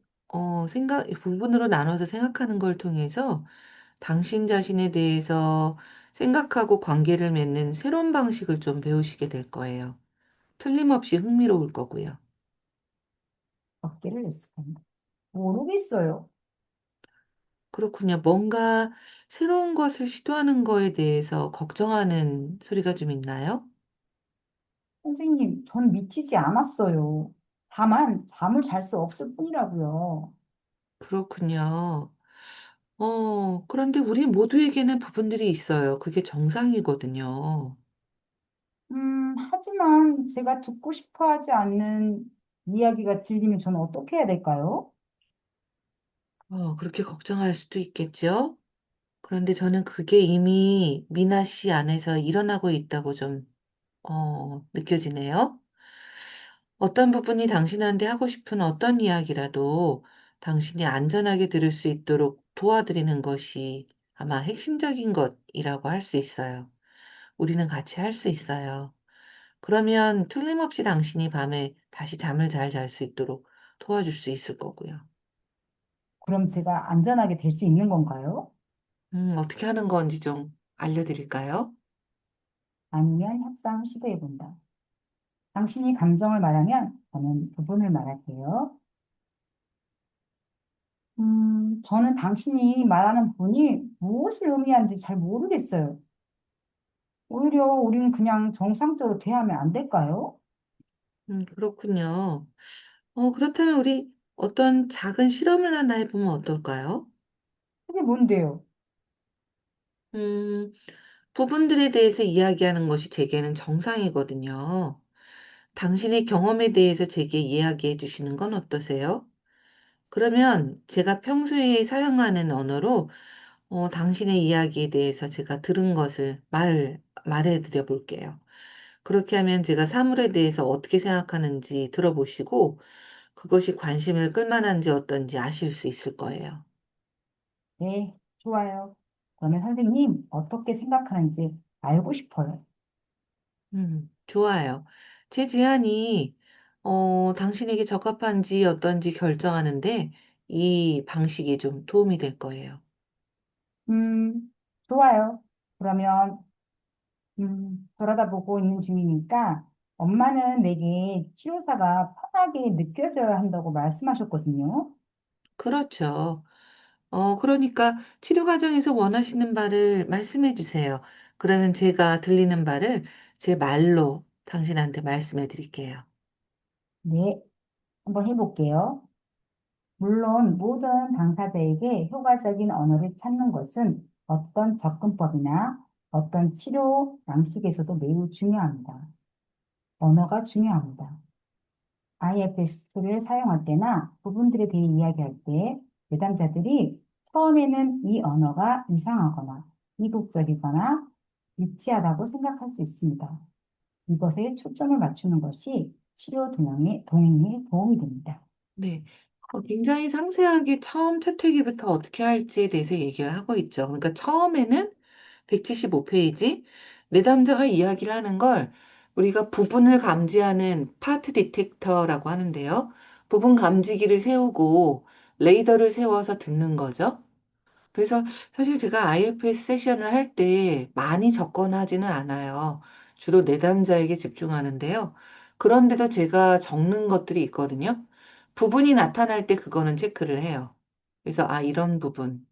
부분으로 나눠서 생각하는 걸 통해서 당신 자신에 대해서 생각하고 관계를 맺는 새로운 방식을 좀 배우시게 될 거예요. 틀림없이 흥미로울 거고요. 어깨를 냈습니다. 모르겠어요. 그렇군요. 뭔가 새로운 것을 시도하는 거에 대해서 걱정하는 소리가 좀 있나요? 선생님, 전 미치지 않았어요. 다만 잠을 잘 수 없을 뿐이라고요. 그렇군요. 그런데 우리 모두에게는 부분들이 있어요. 그게 정상이거든요. 하지만 제가 듣고 싶어 하지 않는 이야기가 들리면 저는 어떻게 해야 될까요? 그렇게 걱정할 수도 있겠죠? 그런데 저는 그게 이미 미나 씨 안에서 일어나고 있다고 좀, 느껴지네요. 어떤 부분이 당신한테 하고 싶은 어떤 이야기라도 당신이 안전하게 들을 수 있도록 도와드리는 것이 아마 핵심적인 것이라고 할 수 있어요. 우리는 같이 할 수 있어요. 그러면 틀림없이 당신이 밤에 다시 잠을 잘 잘 수 있도록 도와줄 수 있을 거고요. 그럼 제가 안전하게 될 수 있는 건가요? 어떻게 하는 건지 좀 알려드릴까요? 아니면 협상 시도해 본다. 당신이 감정을 말하면 저는 부분을 말할게요. 저는 당신이 말하는 부분이 무엇을 의미하는지 잘 모르겠어요. 오히려 우리는 그냥 정상적으로 대하면 안 될까요? 그렇군요. 그렇다면 우리 어떤 작은 실험을 하나 해보면 어떨까요? 그게 뭔데요? 음, 부분들에 대해서 이야기하는 것이 제게는 정상이거든요. 당신의 경험에 대해서 제게 이야기해 주시는 건 어떠세요? 그러면 제가 평소에 사용하는 언어로 당신의 이야기에 대해서 제가 들은 것을 말해 드려 볼게요. 그렇게 하면 제가 사물에 대해서 어떻게 생각하는지 들어보시고 그것이 관심을 끌만한지 어떤지 아실 수 있을 거예요. 네, 좋아요. 그러면 선생님, 어떻게 생각하는지 알고 싶어요. 좋아요. 제 제안이 당신에게 적합한지 어떤지 결정하는데 이 방식이 좀 도움이 될 거예요. 좋아요. 그러면, 돌아다 보고 있는 중이니까 엄마는 내게 치료사가 편하게 느껴져야 한다고 말씀하셨거든요. 그렇죠. 그러니까 치료 과정에서 원하시는 바를 말씀해 주세요. 그러면 제가 들리는 바를 제 말로 당신한테 말씀해 드릴게요. 네, 한번 해볼게요. 물론 모든 당사자에게 효과적인 언어를 찾는 것은 어떤 접근법이나 어떤 치료 양식에서도 매우 중요합니다. 언어가 중요합니다. IFS를 사용할 때나 부분들에 대해 이야기할 때 내담자들이 처음에는 이 언어가 이상하거나 이국적이거나 유치하다고 생각할 수 있습니다. 이것에 초점을 맞추는 것이 치료 동행에 도움이 됩니다. 네. 굉장히 상세하게 처음 채택기부터 어떻게 할지에 대해서 얘기를 하고 있죠. 그러니까 처음에는 175페이지 내담자가 이야기를 하는 걸 우리가 부분을 감지하는 파트 디텍터라고 하는데요. 부분 감지기를 세우고 레이더를 세워서 듣는 거죠. 그래서 사실 제가 IFS 세션을 할 때 많이 접근하지는 않아요. 주로 내담자에게 집중하는데요. 그런데도 제가 적는 것들이 있거든요. 부분이 나타날 때 그거는 체크를 해요. 그래서 이런 부분,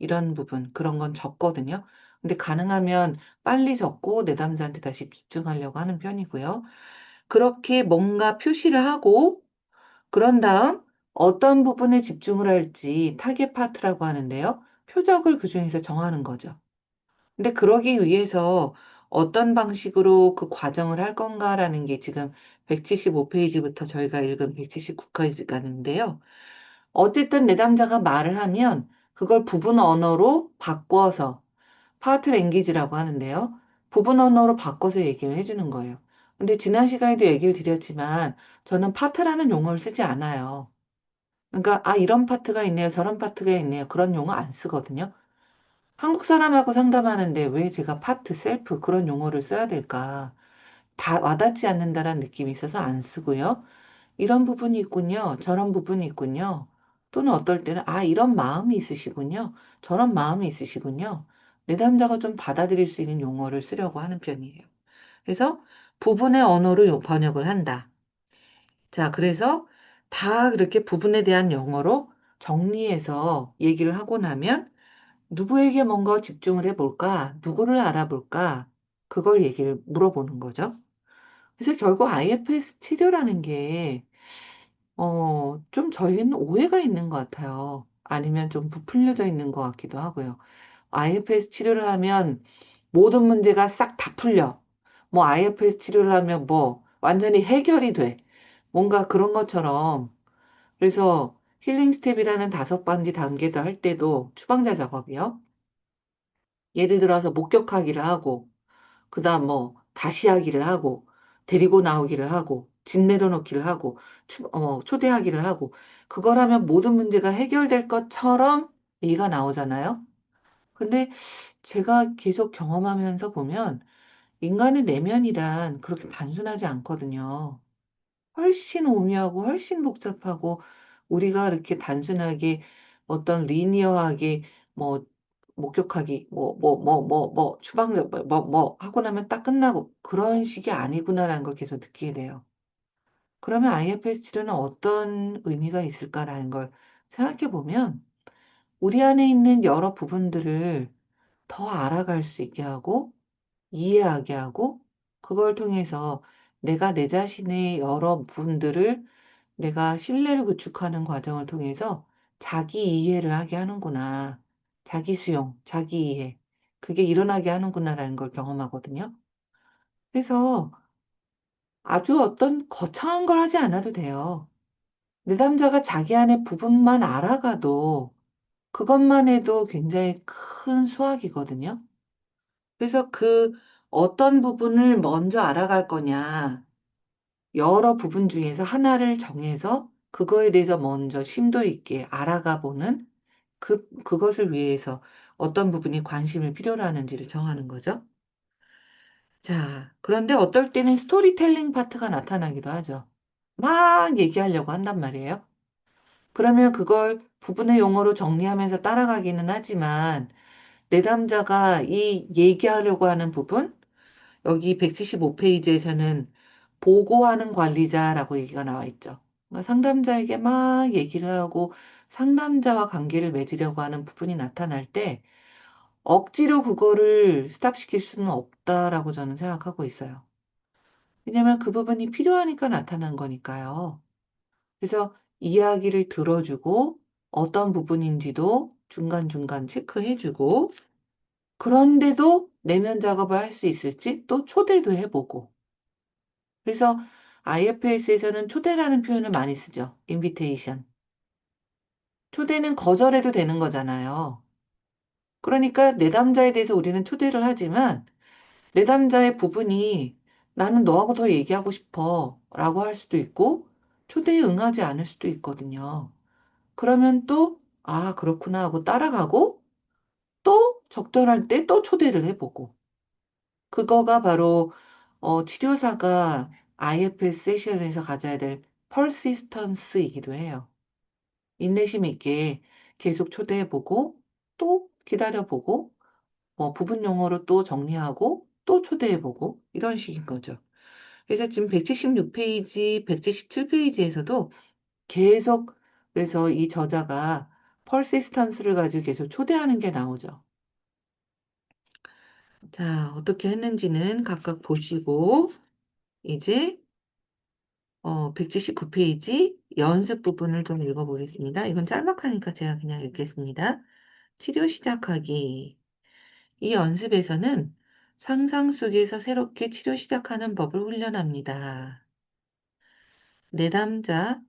그런 건 적거든요. 근데 가능하면 빨리 적고 내담자한테 다시 집중하려고 하는 편이고요. 그렇게 뭔가 표시를 하고 그런 다음 어떤 부분에 집중을 할지 타겟 파트라고 하는데요. 표적을 그중에서 정하는 거죠. 근데 그러기 위해서 어떤 방식으로 그 과정을 할 건가라는 게 지금 175페이지부터 저희가 읽은 179까지 가는데요. 어쨌든 내담자가 말을 하면 그걸 부분 언어로 바꿔서 파트 랭귀지라고 하는데요. 부분 언어로 바꿔서 얘기를 해주는 거예요. 근데 지난 시간에도 얘기를 드렸지만 저는 파트라는 용어를 쓰지 않아요. 그러니까 이런 파트가 있네요. 저런 파트가 있네요. 그런 용어 안 쓰거든요. 한국 사람하고 상담하는데 왜 제가 파트, 셀프 그런 용어를 써야 될까? 다 와닿지 않는다라는 느낌이 있어서 안 쓰고요. 이런 부분이 있군요. 저런 부분이 있군요. 또는 어떨 때는 이런 마음이 있으시군요. 저런 마음이 있으시군요. 내담자가 좀 받아들일 수 있는 용어를 쓰려고 하는 편이에요. 그래서 부분의 언어로 번역을 한다. 자, 그래서 다 그렇게 부분에 대한 영어로 정리해서 얘기를 하고 나면 누구에게 뭔가 집중을 해볼까? 누구를 알아볼까? 그걸 얘기를 물어보는 거죠. 그래서 결국 IFS 치료라는 게, 좀 저희는 오해가 있는 것 같아요. 아니면 좀 부풀려져 있는 것 같기도 하고요. IFS 치료를 하면 모든 문제가 싹 다 풀려. 뭐 IFS 치료를 하면 뭐 완전히 해결이 돼. 뭔가 그런 것처럼. 그래서 힐링 스텝이라는 5가지 단계도 할 때도 추방자 작업이요. 예를 들어서 목격하기를 하고, 그 다음 뭐 다시 하기를 하고, 데리고 나오기를 하고, 집 내려놓기를 하고, 초대하기를 하고, 그걸 하면 모든 문제가 해결될 것처럼 얘기가 나오잖아요. 근데 제가 계속 경험하면서 보면 인간의 내면이란 그렇게 단순하지 않거든요. 훨씬 오묘하고 훨씬 복잡하고 우리가 이렇게 단순하게 어떤 리니어하게 뭐 목격하기 추방력 하고 나면 딱 끝나고 그런 식이 아니구나라는 걸 계속 느끼게 돼요. 그러면 IFS 치료는 어떤 의미가 있을까라는 걸 생각해 보면 우리 안에 있는 여러 부분들을 더 알아갈 수 있게 하고 이해하게 하고 그걸 통해서 내가 내 자신의 여러 부분들을 내가 신뢰를 구축하는 과정을 통해서 자기 이해를 하게 하는구나. 자기 수용, 자기 이해. 그게 일어나게 하는구나라는 걸 경험하거든요. 그래서 아주 어떤 거창한 걸 하지 않아도 돼요. 내담자가 자기 안의 부분만 알아가도 그것만 해도 굉장히 큰 수확이거든요. 그래서 그 어떤 부분을 먼저 알아갈 거냐. 여러 부분 중에서 하나를 정해서 그거에 대해서 먼저 심도 있게 알아가 보는 그것을 위해서 어떤 부분이 관심을 필요로 하는지를 정하는 거죠. 자, 그런데 어떨 때는 스토리텔링 파트가 나타나기도 하죠. 막 얘기하려고 한단 말이에요. 그러면 그걸 부분의 용어로 정리하면서 따라가기는 하지만 내담자가 이 얘기하려고 하는 부분, 여기 175페이지에서는 보고하는 관리자라고 얘기가 나와 있죠. 그러니까 상담자에게 막 얘기를 하고 상담자와 관계를 맺으려고 하는 부분이 나타날 때 억지로 그거를 스탑시킬 수는 없다라고 저는 생각하고 있어요. 왜냐하면 그 부분이 필요하니까 나타난 거니까요. 그래서 이야기를 들어주고 어떤 부분인지도 중간중간 체크해주고 그런데도 내면 작업을 할 수 있을지 또 초대도 해보고 그래서 IFS에서는 초대라는 표현을 많이 쓰죠. invitation. 초대는 거절해도 되는 거잖아요. 그러니까 내담자에 대해서 우리는 초대를 하지만 내담자의 부분이 나는 너하고 더 얘기하고 싶어 라고 할 수도 있고 초대에 응하지 않을 수도 있거든요. 그러면 또 아, 그렇구나 하고 따라가고 또 적절할 때 또 초대를 해보고 그거가 바로 치료사가 IFS 세션에서 가져야 될 퍼시스턴스이기도 해요. 인내심 있게 계속 초대해보고 또 기다려보고 뭐 부분 용어로 또 정리하고 또 초대해보고 이런 식인 거죠. 그래서 지금 176페이지, 177페이지에서도 계속 그래서 이 저자가 퍼시스턴스를 가지고 계속 초대하는 게 나오죠. 자, 어떻게 했는지는 각각 보시고 이제 179페이지 연습 부분을 좀 읽어보겠습니다. 이건 짤막하니까 제가 그냥 읽겠습니다. 치료 시작하기. 이 연습에서는 상상 속에서 새롭게 치료 시작하는 법을 훈련합니다.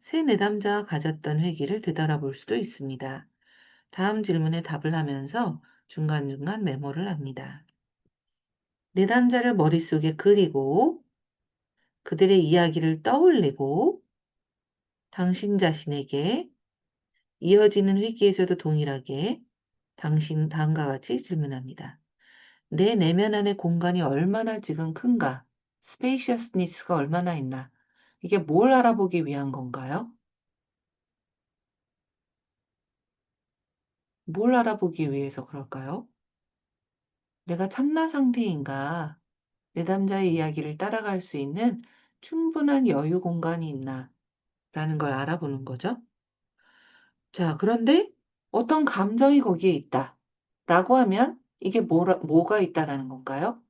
새 내담자가 가졌던 회기를 되돌아볼 수도 있습니다. 다음 질문에 답을 하면서 중간중간 메모를 합니다. 내담자를 머릿속에 그리고 그들의 이야기를 떠올리고 당신 자신에게 이어지는 회기에서도 동일하게 다음과 같이 질문합니다. 내 내면 안의 공간이 얼마나 지금 큰가? 스페이셔스니스가 얼마나 있나? 이게 뭘 알아보기 위한 건가요? 뭘 알아보기 위해서 그럴까요? 내가 참나 상태인가? 내담자의 이야기를 따라갈 수 있는 충분한 여유 공간이 있나? 라는 걸 알아보는 거죠. 자, 그런데 어떤 감정이 거기에 있다. 라고 하면 이게 뭐가 있다라는 건가요?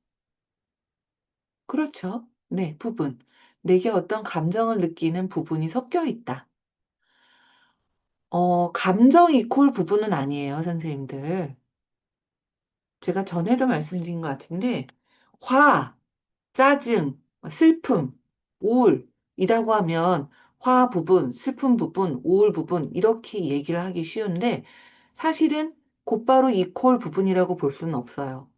그렇죠. 네, 부분. 내게 어떤 감정을 느끼는 부분이 섞여 있다. 감정 이퀄 부분은 아니에요, 선생님들. 제가 전에도 말씀드린 것 같은데, 화, 짜증, 슬픔, 우울이라고 하면 화 부분, 슬픔 부분, 우울 부분 이렇게 얘기를 하기 쉬운데 사실은 곧바로 이퀄 부분이라고 볼 수는 없어요.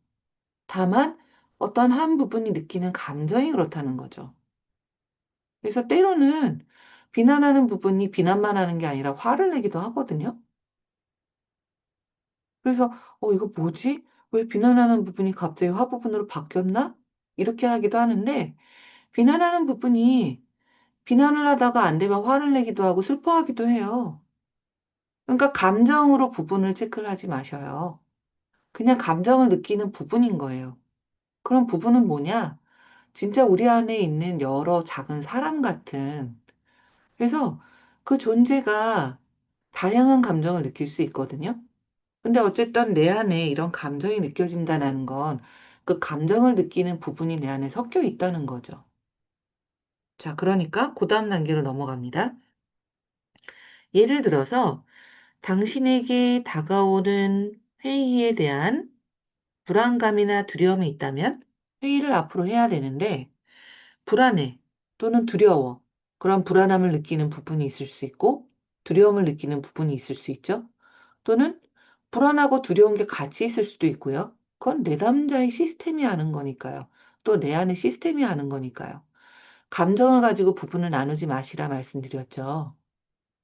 다만 어떤 한 부분이 느끼는 감정이 그렇다는 거죠. 그래서 때로는 비난하는 부분이 비난만 하는 게 아니라 화를 내기도 하거든요. 그래서 이거 뭐지? 왜 비난하는 부분이 갑자기 화 부분으로 바뀌었나? 이렇게 하기도 하는데 비난하는 부분이 비난을 하다가 안 되면 화를 내기도 하고 슬퍼하기도 해요. 그러니까 감정으로 부분을 체크를 하지 마셔요. 그냥 감정을 느끼는 부분인 거예요. 그런 부분은 뭐냐? 진짜 우리 안에 있는 여러 작은 사람 같은. 그래서 그 존재가 다양한 감정을 느낄 수 있거든요. 근데 어쨌든 내 안에 이런 감정이 느껴진다는 건 그 감정을 느끼는 부분이 내 안에 섞여 있다는 거죠. 자, 그러니까 그 다음 단계로 넘어갑니다. 예를 들어서 당신에게 다가오는 회의에 대한 불안감이나 두려움이 있다면 회의를 앞으로 해야 되는데 불안해 또는 두려워. 그런 불안함을 느끼는 부분이 있을 수 있고 두려움을 느끼는 부분이 있을 수 있죠. 또는 불안하고 두려운 게 같이 있을 수도 있고요. 그건 내담자의 시스템이 하는 거니까요. 또 내 안의 시스템이 하는 거니까요. 감정을 가지고 부분을 나누지 마시라 말씀드렸죠.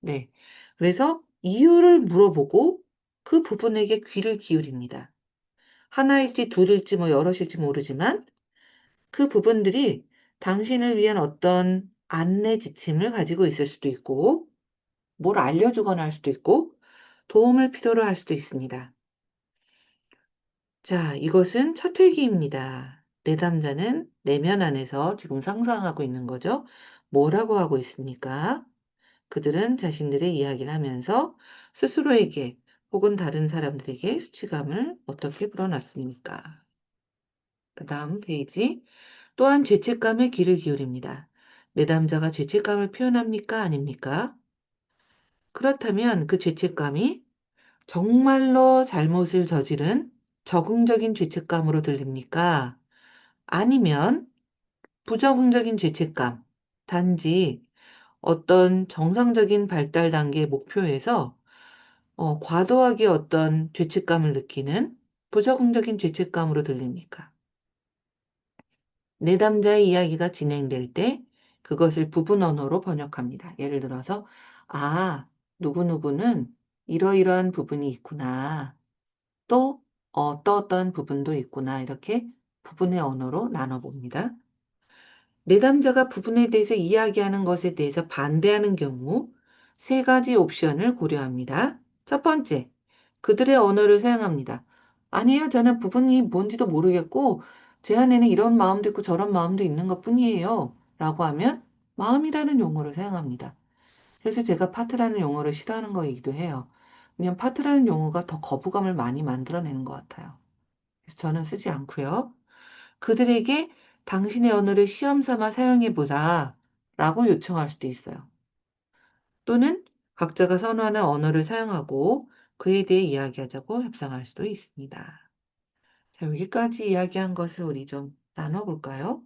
네. 그래서 이유를 물어보고 그 부분에게 귀를 기울입니다. 하나일지 둘일지 뭐 여럿일지 모르지만 그 부분들이 당신을 위한 어떤 안내 지침을 가지고 있을 수도 있고 뭘 알려주거나 할 수도 있고 도움을 필요로 할 수도 있습니다. 자, 이것은 첫 회기입니다. 내담자는 내면 안에서 지금 상상하고 있는 거죠. 뭐라고 하고 있습니까? 그들은 자신들의 이야기를 하면서 스스로에게 혹은 다른 사람들에게 수치감을 어떻게 불어넣습니까? 그 다음 페이지. 또한 죄책감에 귀를 기울입니다. 내담자가 죄책감을 표현합니까? 아닙니까? 그렇다면 그 죄책감이 정말로 잘못을 저지른 적응적인 죄책감으로 들립니까? 아니면 부적응적인 죄책감, 단지 어떤 정상적인 발달 단계의 목표에서 과도하게 어떤 죄책감을 느끼는 부적응적인 죄책감으로 들립니까? 내담자의 이야기가 진행될 때 그것을 부분 언어로 번역합니다. 예를 들어서, 아, 누구누구는 이러이러한 부분이 있구나. 또 어떠어떠한 부분도 있구나. 이렇게 부분의 언어로 나눠봅니다. 내담자가 부분에 대해서 이야기하는 것에 대해서 반대하는 경우 세 가지 옵션을 고려합니다. 첫 번째, 그들의 언어를 사용합니다. 아니에요. 저는 부분이 뭔지도 모르겠고 제 안에는 이런 마음도 있고 저런 마음도 있는 것뿐이에요. 라고 하면 마음이라는 용어를 사용합니다. 그래서 제가 파트라는 용어를 싫어하는 거이기도 해요. 왜냐면 파트라는 용어가 더 거부감을 많이 만들어내는 것 같아요. 그래서 저는 쓰지 않고요. 그들에게 당신의 언어를 시험 삼아 사용해 보자 라고 요청할 수도 있어요. 또는 각자가 선호하는 언어를 사용하고 그에 대해 이야기하자고 협상할 수도 있습니다. 자, 여기까지 이야기한 것을 우리 좀 나눠볼까요?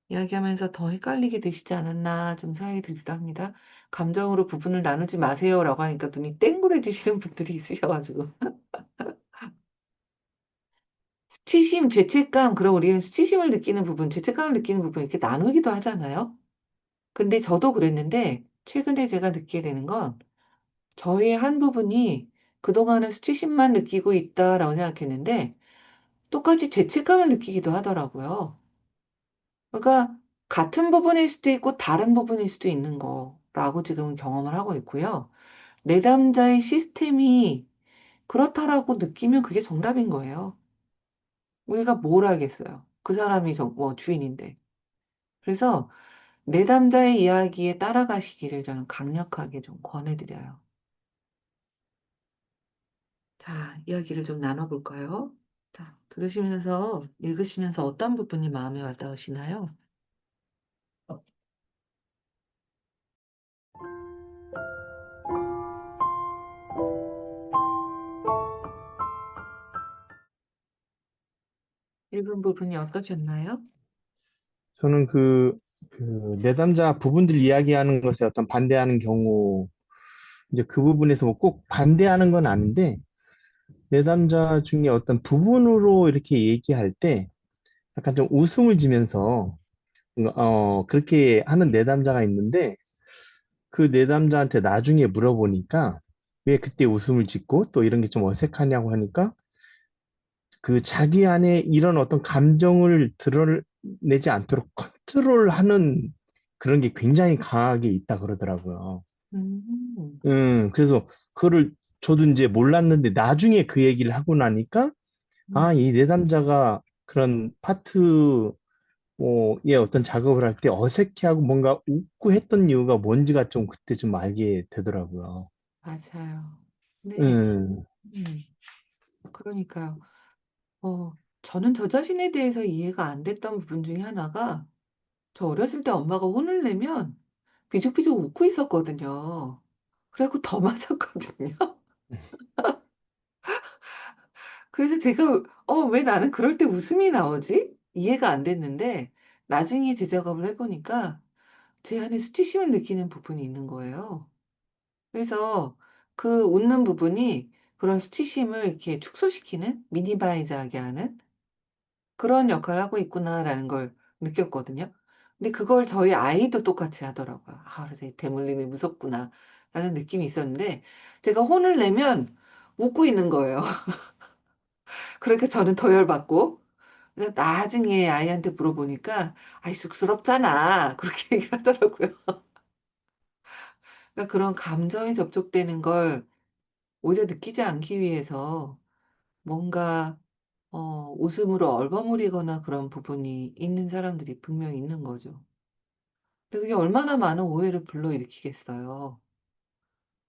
이야기하면서 더 헷갈리게 되시지 않았나 좀 생각이 들기도 합니다. 감정으로 부분을 나누지 마세요라고 하니까 눈이 땡그레지시는 분들이 있으셔가지고. 수치심, 죄책감, 그럼 우리는 수치심을 느끼는 부분, 죄책감을 느끼는 부분 이렇게 나누기도 하잖아요. 근데 저도 그랬는데 최근에 제가 느끼게 되는 건 저의 한 부분이 그동안은 수치심만 느끼고 있다라고 생각했는데 똑같이 죄책감을 느끼기도 하더라고요. 그러니까 같은 부분일 수도 있고 다른 부분일 수도 있는 거라고 지금 경험을 하고 있고요. 내담자의 시스템이 그렇다라고 느끼면 그게 정답인 거예요. 우리가 뭘 알겠어요. 그 사람이 뭐 주인인데. 그래서 내담자의 이야기에 따라가시기를 저는 강력하게 좀 권해드려요. 자, 이야기를 좀 나눠볼까요? 자, 들으시면서, 읽으시면서 어떤 부분이 마음에 와닿으시나요? 읽은 부분이 어떠셨나요? 저는 그 내담자 부분들 이야기하는 것에 어떤 반대하는 경우, 이제 그 부분에서 뭐 꼭 반대하는 건 아닌데, 내담자 중에 어떤 부분으로 이렇게 얘기할 때 약간 좀 웃음을 지면서, 그렇게 하는 내담자가 있는데, 그 내담자한테 나중에 물어보니까, 왜 그때 웃음을 짓고 또 이런 게 좀 어색하냐고 하니까, 그 자기 안에 이런 어떤 감정을 드러내지 않도록 컨트롤하는 그런 게 굉장히 강하게 있다 그러더라고요. 음, 그래서 그거를 저도 이제 몰랐는데 나중에 그 얘기를 하고 나니까 아, 음, 이 내담자가 그런 파트 의 어떤 작업을 할 때 어색해하고 뭔가 웃고 했던 이유가 뭔지가 좀 그때 좀 알게 되더라고요. 맞아요. 네, 음, 음, 그러니까요. 저는 저 자신에 대해서 이해가 안 됐던 부분 중에 하나가 저 어렸을 때 엄마가 혼을 내면 비죽비죽 웃고 있었거든요. 그래갖고 더 맞았거든요. 그래서 제가, 왜 나는 그럴 때 웃음이 나오지? 이해가 안 됐는데, 나중에 재 작업을 해보니까 제 안에 수치심을 느끼는 부분이 있는 거예요. 그래서 그 웃는 부분이 그런 수치심을 이렇게 축소시키는, 미니마이즈하게 하는 그런 역할을 하고 있구나라는 걸 느꼈거든요. 근데 그걸 저희 아이도 똑같이 하더라고요. 아, 그래서 이 대물림이 무섭구나 라는 느낌이 있었는데, 제가 혼을 내면 웃고 있는 거예요. 그러니까 저는 더 열받고, 그래서 나중에 아이한테 물어보니까, 아이, 쑥스럽잖아. 그렇게 얘기를 하더라고요. 그러니까 그런 감정이 접촉되는 걸 오히려 느끼지 않기 위해서 뭔가, 웃음으로 얼버무리거나 그런 부분이 있는 사람들이 분명히 있는 거죠. 근데 그게 얼마나 많은 오해를 불러일으키겠어요.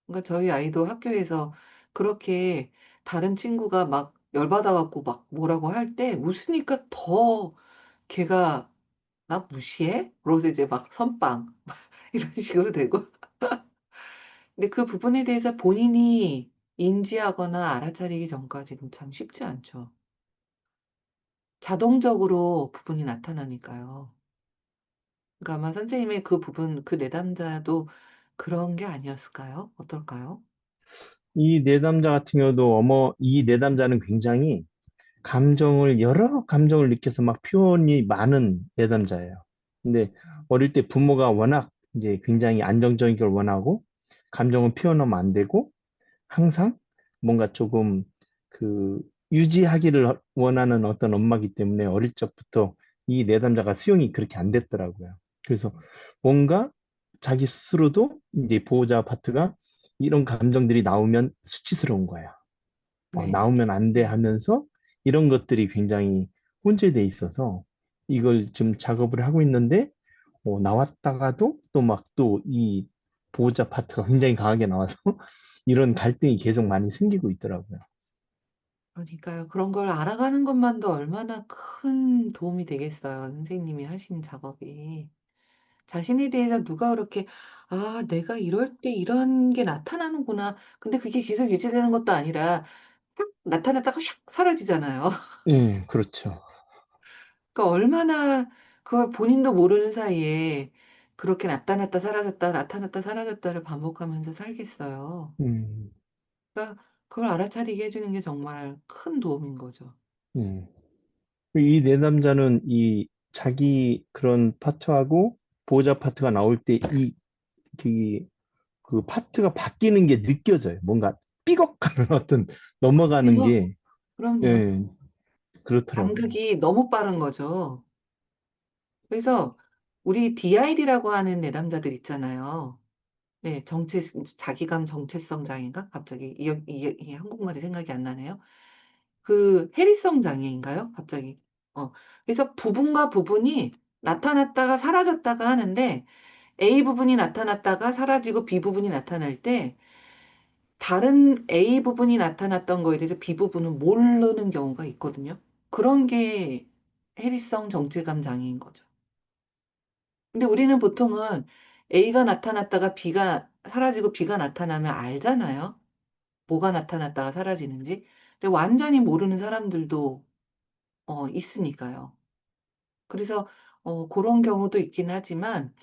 그러니까 저희 아이도 학교에서 그렇게 다른 친구가 막 열받아갖고 막 뭐라고 할 때 웃으니까 더 걔가 나 무시해? 그러고서 이제 막 선빵 이런 식으로 되고. 근데 그 부분에 대해서 본인이 인지하거나 알아차리기 전까지는 참 쉽지 않죠. 자동적으로 부분이 나타나니까요. 그러니까 아마 선생님의 그 부분, 그 내담자도 그런 게 아니었을까요? 어떨까요? 이 내담자 같은 경우도 이 내담자는 굉장히 여러 감정을 느껴서 막 표현이 많은 내담자예요. 근데 어릴 때 부모가 워낙 이제 굉장히 안정적인 걸 원하고 감정을 표현하면 안 되고 항상 뭔가 조금 그 유지하기를 원하는 어떤 엄마기 때문에 어릴 적부터 이 내담자가 수용이 그렇게 안 됐더라고요. 그래서 뭔가 자기 스스로도 이제 보호자 파트가 이런 감정들이 나오면 수치스러운 거야. 네. 나오면 안 돼 네. 하면서 이런 것들이 굉장히 혼재돼 있어서 이걸 지금 작업을 하고 있는데 나왔다가도 또 막 또 이 보호자 파트가 굉장히 강하게 나와서 이런 갈등이 계속 많이 생기고 있더라고요. 그러니까요. 그런 걸 알아가는 것만도 얼마나 큰 도움이 되겠어요. 선생님이 하신 작업이. 자신에 대해서 누가 그렇게, 아, 내가 이럴 때 이런 게 나타나는구나. 근데 그게 계속 유지되는 것도 아니라, 딱 나타났다가 샥 사라지잖아요. 예, 그렇죠. 그러니까 얼마나 그걸 본인도 모르는 사이에 그렇게 나타났다 사라졌다, 나타났다 사라졌다를 반복하면서 살겠어요. 음, 그러니까 그걸 알아차리게 해주는 게 정말 큰 도움인 거죠. 음. 이 내담자는 이 자기 그런 파트하고 보호자 파트가 나올 때 그, 그 파트가 바뀌는 게 느껴져요. 뭔가 삐걱하는 어떤 넘어가는 그럼요. 게, 그럼요. 예, 그렇더라고요. 간극이 너무 빠른 거죠. 그래서 우리 DID라고 하는 내담자들 있잖아요. 네, 자기감 정체성 장애인가? 갑자기 이 한국말이 생각이 안 나네요. 그 해리성 장애인가요? 갑자기. 그래서 부분과 부분이 나타났다가 사라졌다가 하는데 A 부분이 나타났다가 사라지고 B 부분이 나타날 때 다른 A 부분이 나타났던 거에 대해서 B 부분은 모르는 경우가 있거든요. 그런 게 해리성 정체감 장애인 거죠. 근데 우리는 보통은 A가 나타났다가 B가 사라지고 B가 나타나면 알잖아요. 뭐가 나타났다가 사라지는지. 근데 완전히 모르는 사람들도 있으니까요. 그래서 그런 경우도 있긴 하지만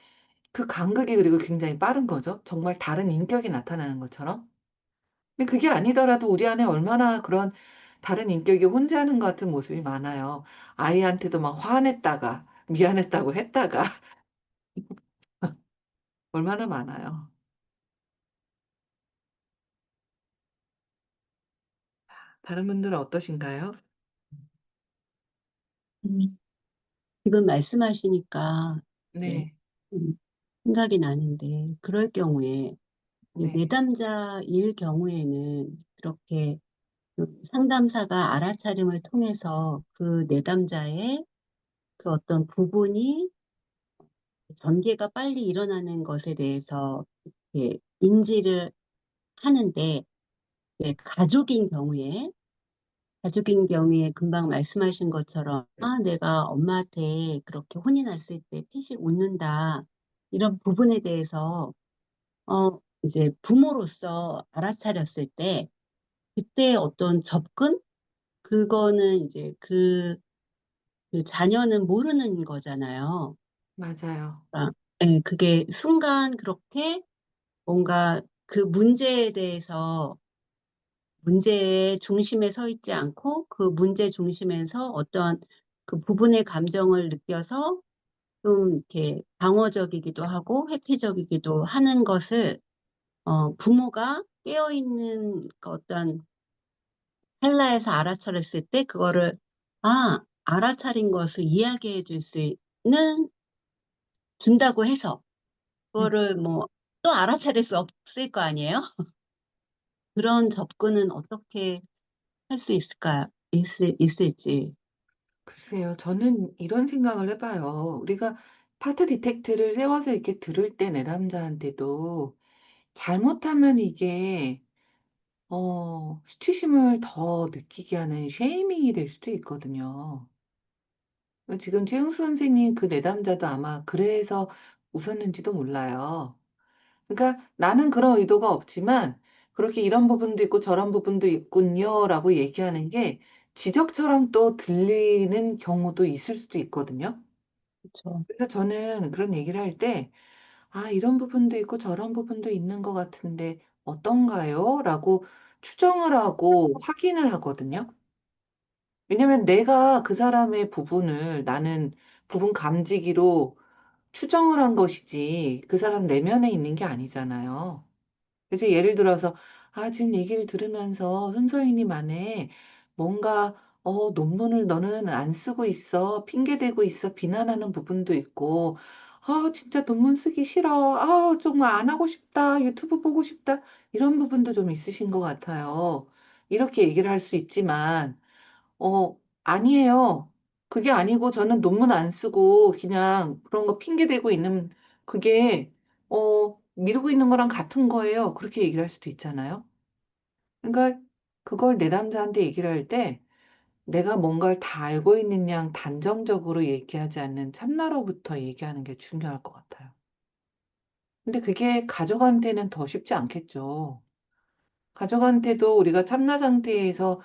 그 간극이 그리고 굉장히 빠른 거죠. 정말 다른 인격이 나타나는 것처럼. 근데 그게 아니더라도 우리 안에 얼마나 그런 다른 인격이 혼재하는 것 같은 모습이 많아요. 아이한테도 막 화냈다가 미안했다고 했다가 얼마나 많아요. 다른 분들은 어떠신가요? 음, 지금 말씀하시니까 네, 네, 음, 생각이 나는데 그럴 경우에 이 네, 내담자일 경우에는 그렇게 그 상담사가 알아차림을 통해서 그 내담자의 그 어떤 부분이 전개가 빨리 일어나는 것에 대해서 이렇게 인지를 하는데 가족인 경우에 금방 말씀하신 것처럼 내가 엄마한테 그렇게 혼이 났을 때 피식 웃는다. 이런 부분에 대해서 이제 부모로서 알아차렸을 때 그때 어떤 접근? 그거는 이제 그 자녀는 모르는 거잖아요. 맞아요. 그러니까 그게 순간 그렇게 뭔가 그 문제에 대해서 문제의 중심에 서 있지 않고 그 문제 중심에서 어떤 그 부분의 감정을 느껴서 좀 이렇게 방어적이기도 하고 회피적이기도 하는 것을 부모가 깨어있는 그 어떤 찰나에서 알아차렸을 때 그거를 알아차린 것을 이야기해 줄 수는 준다고 해서 음, 그거를 뭐 또 알아차릴 수 없을 거 아니에요? 그런 접근은 어떻게 할 수 있을지. 글쎄요. 저는 이런 생각을 해봐요. 우리가 파트 디텍트를 세워서 이렇게 들을 때 내담자한테도 잘못하면 이게 수치심을 더 느끼게 하는 쉐이밍이 될 수도 있거든요. 지금 최영수 선생님 그 내담자도 아마 그래서 웃었는지도 몰라요. 그러니까 나는 그런 의도가 없지만 그렇게 이런 부분도 있고 저런 부분도 있군요라고 얘기하는 게 지적처럼 또 들리는 경우도 있을 수도 있거든요. 그렇죠. 그래서 저는 그런 얘기를 할 때, 이런 부분도 있고 저런 부분도 있는 것 같은데 어떤가요? 라고 추정을 하고 확인을 하거든요. 왜냐면 내가 그 사람의 부분을 나는 부분 감지기로 추정을 한 것이지 그 사람 내면에 있는 게 아니잖아요. 그래서 예를 들어서, 지금 얘기를 들으면서 손서인이 만에 뭔가, 논문을 너는 안 쓰고 있어. 핑계대고 있어. 비난하는 부분도 있고, 진짜 논문 쓰기 싫어. 정말 안 하고 싶다. 유튜브 보고 싶다. 이런 부분도 좀 있으신 것 같아요. 이렇게 얘기를 할 수 있지만, 아니에요. 그게 아니고 저는 논문 안 쓰고 그냥 그런 거 핑계 대고 있는 그게 미루고 있는 거랑 같은 거예요. 그렇게 얘기를 할 수도 있잖아요. 그러니까 그걸 내담자한테 얘기를 할 때 내가 뭔가를 다 알고 있는 양 단정적으로 얘기하지 않는 참나로부터 얘기하는 게 중요할 것 같아요. 근데 그게 가족한테는 더 쉽지 않겠죠. 가족한테도 우리가 참나 상태에서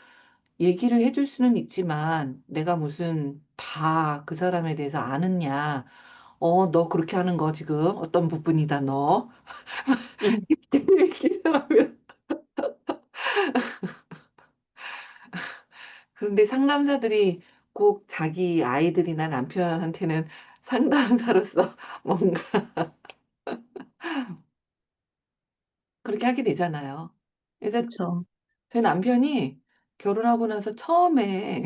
얘기를 해줄 수는 있지만 내가 무슨 다 그 사람에 대해서 아느냐. 너 그렇게 하는 거 지금 어떤 부분이다, 너. 이렇게 얘기를 하면. 그런데 상담사들이 꼭 자기 아이들이나 남편한테는 상담사로서 뭔가 그렇게 하게 되잖아요. 그래서 그렇죠. 제 남편이 결혼하고 나서 처음에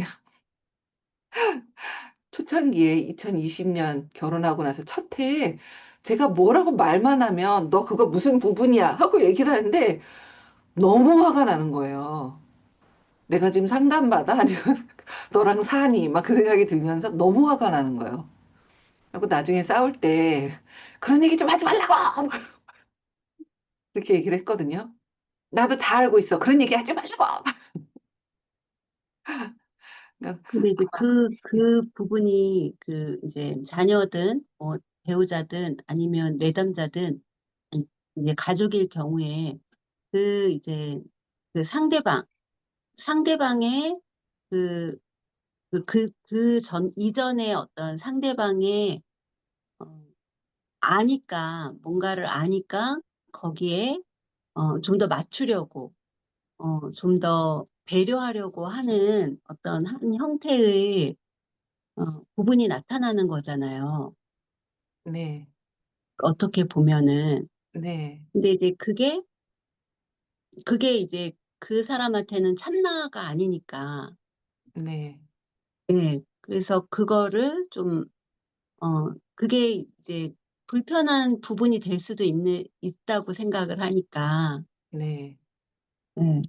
초창기에 2020년 결혼하고 나서 첫 해에 제가 뭐라고 말만 하면 너 그거 무슨 부분이야 하고 얘기를 하는데 너무 화가 나는 거예요. 내가 지금 상담받아? 아니면 너랑 사니? 막 그 생각이 들면서 너무 화가 나는 거예요. 하고 나중에 싸울 때 그런 얘기 좀 하지 말라고! 그렇게 얘기를 했거든요. 나도 다 알고 있어. 그런 얘기 하지 말라고! 그러니까 근데 이제 아마, 그 부분이 그 이제 자녀든 뭐 배우자든 아니면 내담자든 이제 가족일 경우에 그 이제 그 상대방의 그, 이전에 어떤 상대방의, 어, 뭔가를 아니까 거기에, 좀 더 맞추려고, 좀 더 배려하려고 하는 어떤 한 형태의, 부분이 나타나는 거잖아요. 네, 어떻게 보면은. 네, 근데 이제 그게 이제 그 사람한테는 참나가 아니니까. 네, 예. 그래서 그거를 좀 그게 이제 불편한 부분이 될 수도 있다고 생각을 하니까, 네. 예,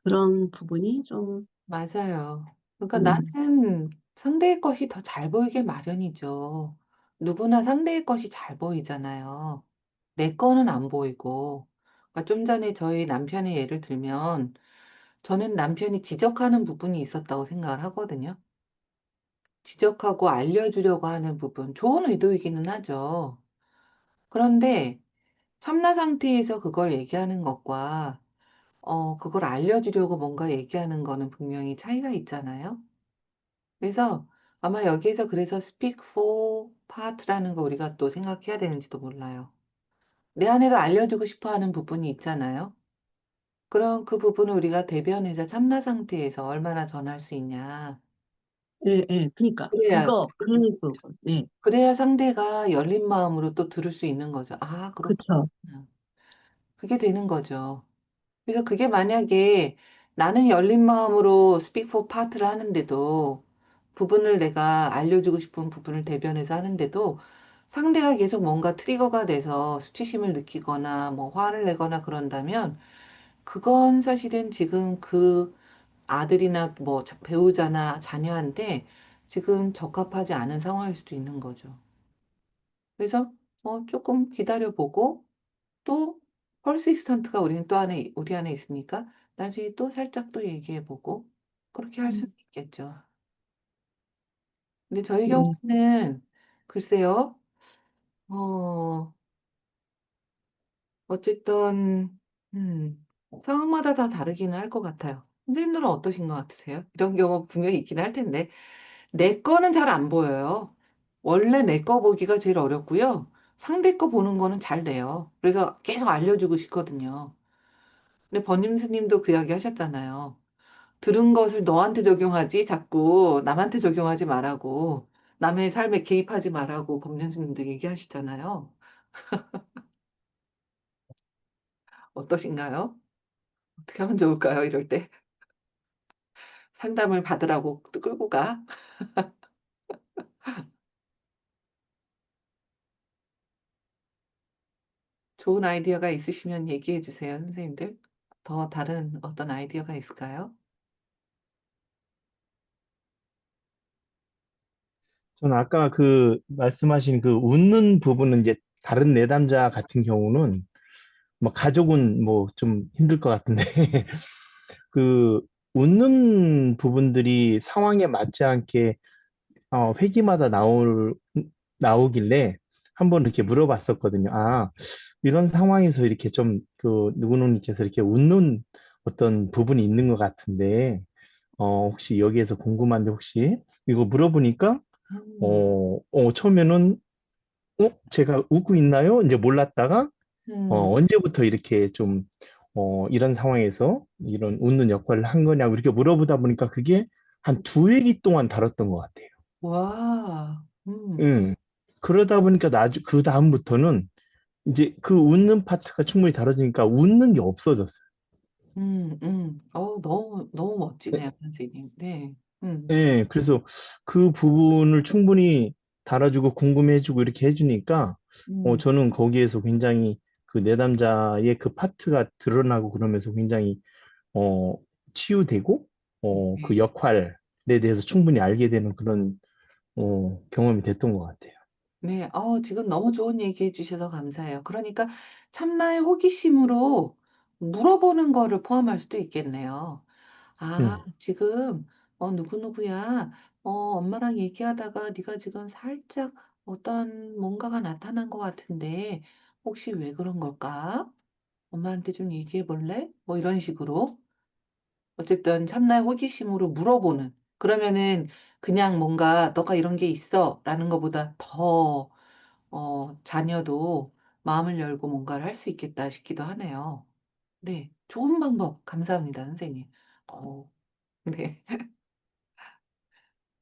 그런 부분이 좀, 맞아요. 그러니까 음, 나는 상대의 것이 더 잘 보이게 마련이죠. 누구나 상대의 것이 잘 보이잖아요. 내 거는 안 보이고. 그러니까 좀 전에 저희 남편의 예를 들면, 저는 남편이 지적하는 부분이 있었다고 생각을 하거든요. 지적하고 알려주려고 하는 부분, 좋은 의도이기는 하죠. 그런데 참나 상태에서 그걸 얘기하는 것과, 그걸 알려주려고 뭔가 얘기하는 거는 분명히 차이가 있잖아요. 그래서 아마 여기에서 그래서 speak for part라는 거 우리가 또 생각해야 되는지도 몰라요. 내 안에도 알려주고 싶어 하는 부분이 있잖아요. 그럼 그 부분을 우리가 대변해서 참나 상태에서 얼마나 전할 수 있냐. 예, 예, 그러니까, 그래야, 그 부분, 예, 그래야 상대가 열린 마음으로 또 들을 수 있는 거죠. 아, 그렇구나. 그쵸. 그게 되는 거죠. 그래서 그게 만약에 나는 열린 마음으로 speak for part를 하는데도 부분을 내가 알려주고 싶은 부분을 대변해서 하는데도 상대가 계속 뭔가 트리거가 돼서 수치심을 느끼거나 뭐 화를 내거나 그런다면 그건 사실은 지금 그 아들이나 뭐 배우자나 자녀한테 지금 적합하지 않은 상황일 수도 있는 거죠. 그래서 조금 기다려보고 또 퍼시스턴트가 우리 안에 있으니까 나중에 또 살짝 또 얘기해보고 그렇게 할 수도 있겠죠. 근데 저희 네, 경우는 글쎄요, 어, 어쨌든 상황마다 다 다르기는 할 것 같아요. 선생님들은 어떠신 것 같으세요? 이런 경우 분명히 있긴 할 텐데 내 거는 잘 안 보여요. 원래 내 거 보기가 제일 어렵고요. 상대 거 보는 거는 잘 돼요. 그래서 계속 알려주고 싶거든요. 근데 번님 스님도 그 이야기 하셨잖아요. 들은 것을 너한테 적용하지 자꾸 남한테 적용하지 말라고 남의 삶에 개입하지 말라고 법륜 스님도 얘기하시잖아요. 어떠신가요? 어떻게 하면 좋을까요? 이럴 때 상담을 받으라고 또 끌고 가. 좋은 아이디어가 있으시면 얘기해 주세요, 선생님들. 더 다른 어떤 아이디어가 있을까요? 저는 아까 그 말씀하신 그 웃는 부분은 이제 다른 내담자 같은 경우는 뭐 가족은 뭐 좀 힘들 것 같은데 그 웃는 부분들이 상황에 맞지 않게 회기마다 나오길래 한번 이렇게 물어봤었거든요. 아, 이런 상황에서 이렇게 좀 그 누구누구께서 이렇게 웃는 어떤 부분이 있는 것 같은데 혹시 여기에서 궁금한데 혹시 이거 물어보니까 음, 처음에는 제가 웃고 있나요? 이제 몰랐다가 음, 언제부터 이렇게 좀 이런 상황에서 이런 웃는 역할을 한 거냐고 이렇게 물어보다 보니까 그게 한 두 회기 동안 다뤘던 것 같아요. 와, 응. 그러다 보니까 그 다음부터는 이제 그 웃는 파트가 충분히 다뤄지니까 웃는 게 없어졌어요. 너무, 너무 멋지네요, 선생님. 네, 예, 그래서 그 부분을 충분히 달아주고 궁금해주고 이렇게 해주니까, 음, 저는 거기에서 굉장히 그 내담자의 그 파트가 드러나고 그러면서 굉장히, 어, 치유되고, 그 네. 역할에 대해서 충분히 알게 되는 그런, 경험이 됐던 것 같아요. 네, 지금 너무 좋은 얘기 해주셔서 감사해요. 그러니까 참나의 호기심으로 물어보는 거를 포함할 수도 있겠네요. 아, 네. 지금, 누구누구야, 엄마랑 얘기하다가 네가 지금 살짝 어떤 뭔가가 나타난 것 같은데, 혹시 왜 그런 걸까? 엄마한테 좀 얘기해 볼래? 뭐 이런 식으로. 어쨌든 참나의 호기심으로 물어보는. 그러면은 그냥 뭔가 너가 이런 게 있어 라는 것보다 더 자녀도 마음을 열고 뭔가를 할 수 있겠다 싶기도 하네요. 네, 좋은 방법 감사합니다, 선생님. 어, 네.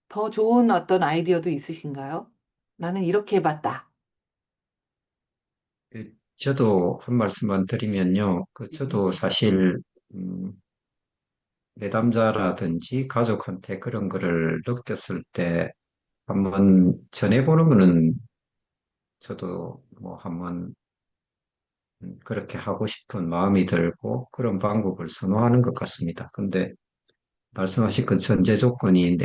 더 좋은 어떤 아이디어도 있으신가요? 나는 이렇게 해봤다. 저도 한 말씀만 드리면요. 네. 저도 사실, 음, 내담자라든지 가족한테 그런 거를 느꼈을 때 한번 전해보는 거는 저도 뭐 한번 그렇게 하고 싶은 마음이 들고 그런 방법을 선호하는 것 같습니다. 근데 말씀하신 그 전제 조건이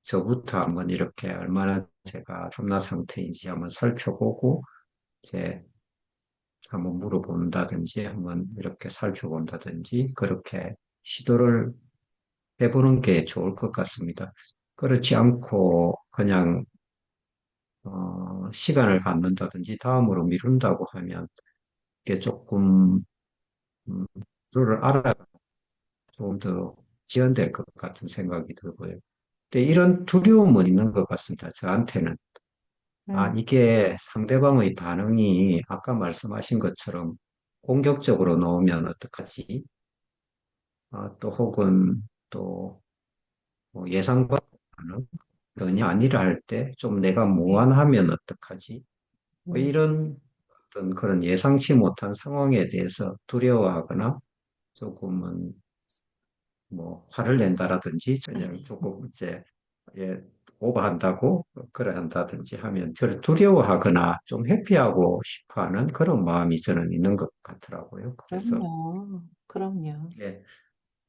저부터 한번 이렇게 얼마나 제가 참나 상태인지 한번 살펴보고 이제 한번 물어본다든지 한번 이렇게 살펴본다든지 그렇게 시도를 해보는 게 좋을 것 같습니다. 그렇지 않고 그냥 시간을 갖는다든지 다음으로 미룬다고 하면 이게 조금 음, 를 알아 좀 더 지연될 것 같은 생각이 들고요. 근데 이런 두려움은 있는 것 같습니다. 저한테는. 아, 음, 이게 상대방의 반응이 아까 말씀하신 것처럼 공격적으로 나오면 어떡하지? 또 혹은 또 예상 밖의 반응? 전혀 아니라 할 때 좀 내가 네. 무안하면 어떡하지? 음, 이런 어떤 그런 예상치 못한 상황에 대해서 두려워하거나 조금은 뭐 화를 낸다라든지 그냥 조금 이제 예, 오버한다고 그래 한다든지 하면 저를 두려워하거나 좀 회피하고 싶어하는 그런 마음이 저는 있는 것 같더라고요. 그래서 그럼요. 그럼요. 예,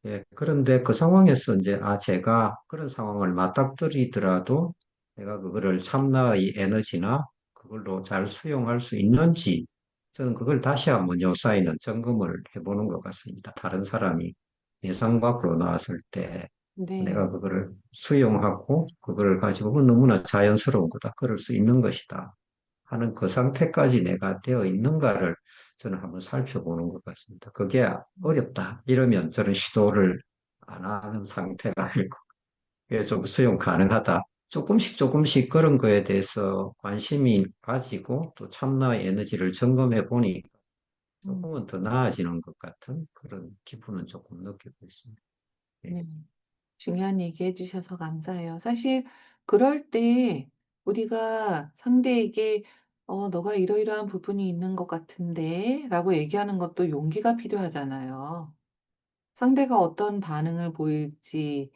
예, 그런데 그 상황에서 이제, 제가 그런 상황을 맞닥뜨리더라도 내가 그거를 참나의 에너지나 그걸로 잘 수용할 수 있는지, 저는 그걸 다시 한번 요사이는 점검을 해보는 것 같습니다. 다른 사람이 예상 밖으로 나왔을 때 네. 내가 그거를 수용하고 그걸 가지고 너무나 자연스러운 거다. 그럴 수 있는 것이다. 하는 그 상태까지 내가 되어 있는가를 저는 한번 살펴보는 것 같습니다. 그게 어렵다. 이러면 저는 시도를 안 하는 상태가 아니고, 그게 좀 수용 가능하다. 조금씩 조금씩 그런 거에 대해서 관심이 가지고 또 참나의 에너지를 점검해 보니 음, 조금은 더 나아지는 것 같은 그런 기분은 조금 느끼고 있습니다. 예. 네. 중요한 얘기 해주셔서 감사해요. 사실 그럴 때 우리가 상대에게 너가 이러이러한 부분이 있는 것 같은데 라고 얘기하는 것도 용기가 필요하잖아요. 상대가 어떤 반응을 보일지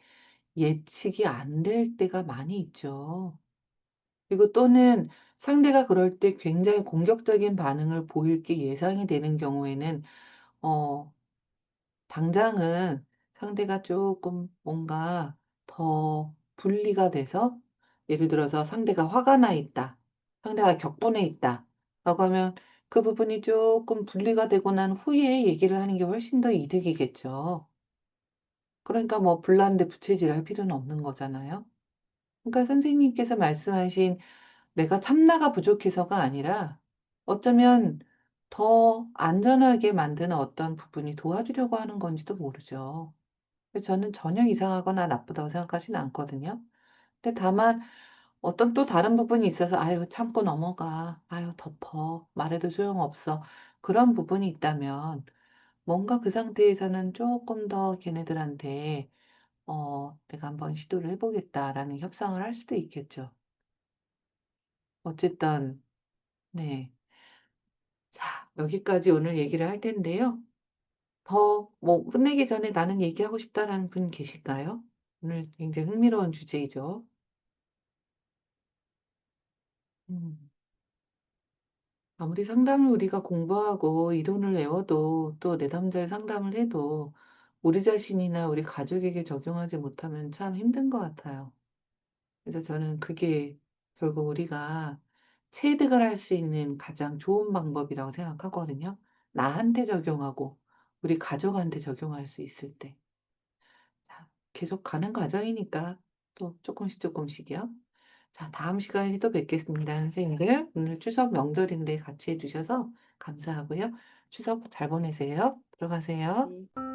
예측이 안 될 때가 많이 있죠. 그리고 또는 상대가 그럴 때 굉장히 공격적인 반응을 보일 게 예상이 되는 경우에는 어, 당장은 상대가 조금 뭔가 더 분리가 돼서 예를 들어서 상대가 화가 나 있다. 상대가 격분해 있다. 라고 하면 그 부분이 조금 분리가 되고 난 후에 얘기를 하는 게 훨씬 더 이득이겠죠. 그러니까 뭐 불난데 부채질할 필요는 없는 거잖아요. 그러니까 선생님께서 말씀하신 내가 참나가 부족해서가 아니라 어쩌면 더 안전하게 만드는 어떤 부분이 도와주려고 하는 건지도 모르죠. 그래서 저는 전혀 이상하거나 나쁘다고 생각하지는 않거든요. 근데 다만 어떤 또 다른 부분이 있어서 아유 참고 넘어가. 아유 덮어. 말해도 소용없어. 그런 부분이 있다면 뭔가 그 상태에서는 조금 더 걔네들한테 내가 한번 시도를 해보겠다라는 협상을 할 수도 있겠죠. 어쨌든 네. 자, 여기까지 오늘 얘기를 할 텐데요. 더 뭐 끝내기 전에 나는 얘기하고 싶다라는 분 계실까요? 오늘 굉장히 흥미로운 주제이죠. 음. 아무리 상담을 우리가 공부하고 이론을 외워도 또 내담자를 상담을 해도 우리 자신이나 우리 가족에게 적용하지 못하면 참 힘든 것 같아요. 그래서 저는 그게 결국 우리가 체득을 할 수 있는 가장 좋은 방법이라고 생각하거든요. 나한테 적용하고 우리 가족한테 적용할 수 있을 때. 자, 계속 가는 과정이니까 또 조금씩 조금씩이요. 자, 다음 시간에 또 뵙겠습니다, 선생님들. 오늘 추석 명절인데 같이 해주셔서 감사하고요. 추석 잘 보내세요. 들어가세요. 네.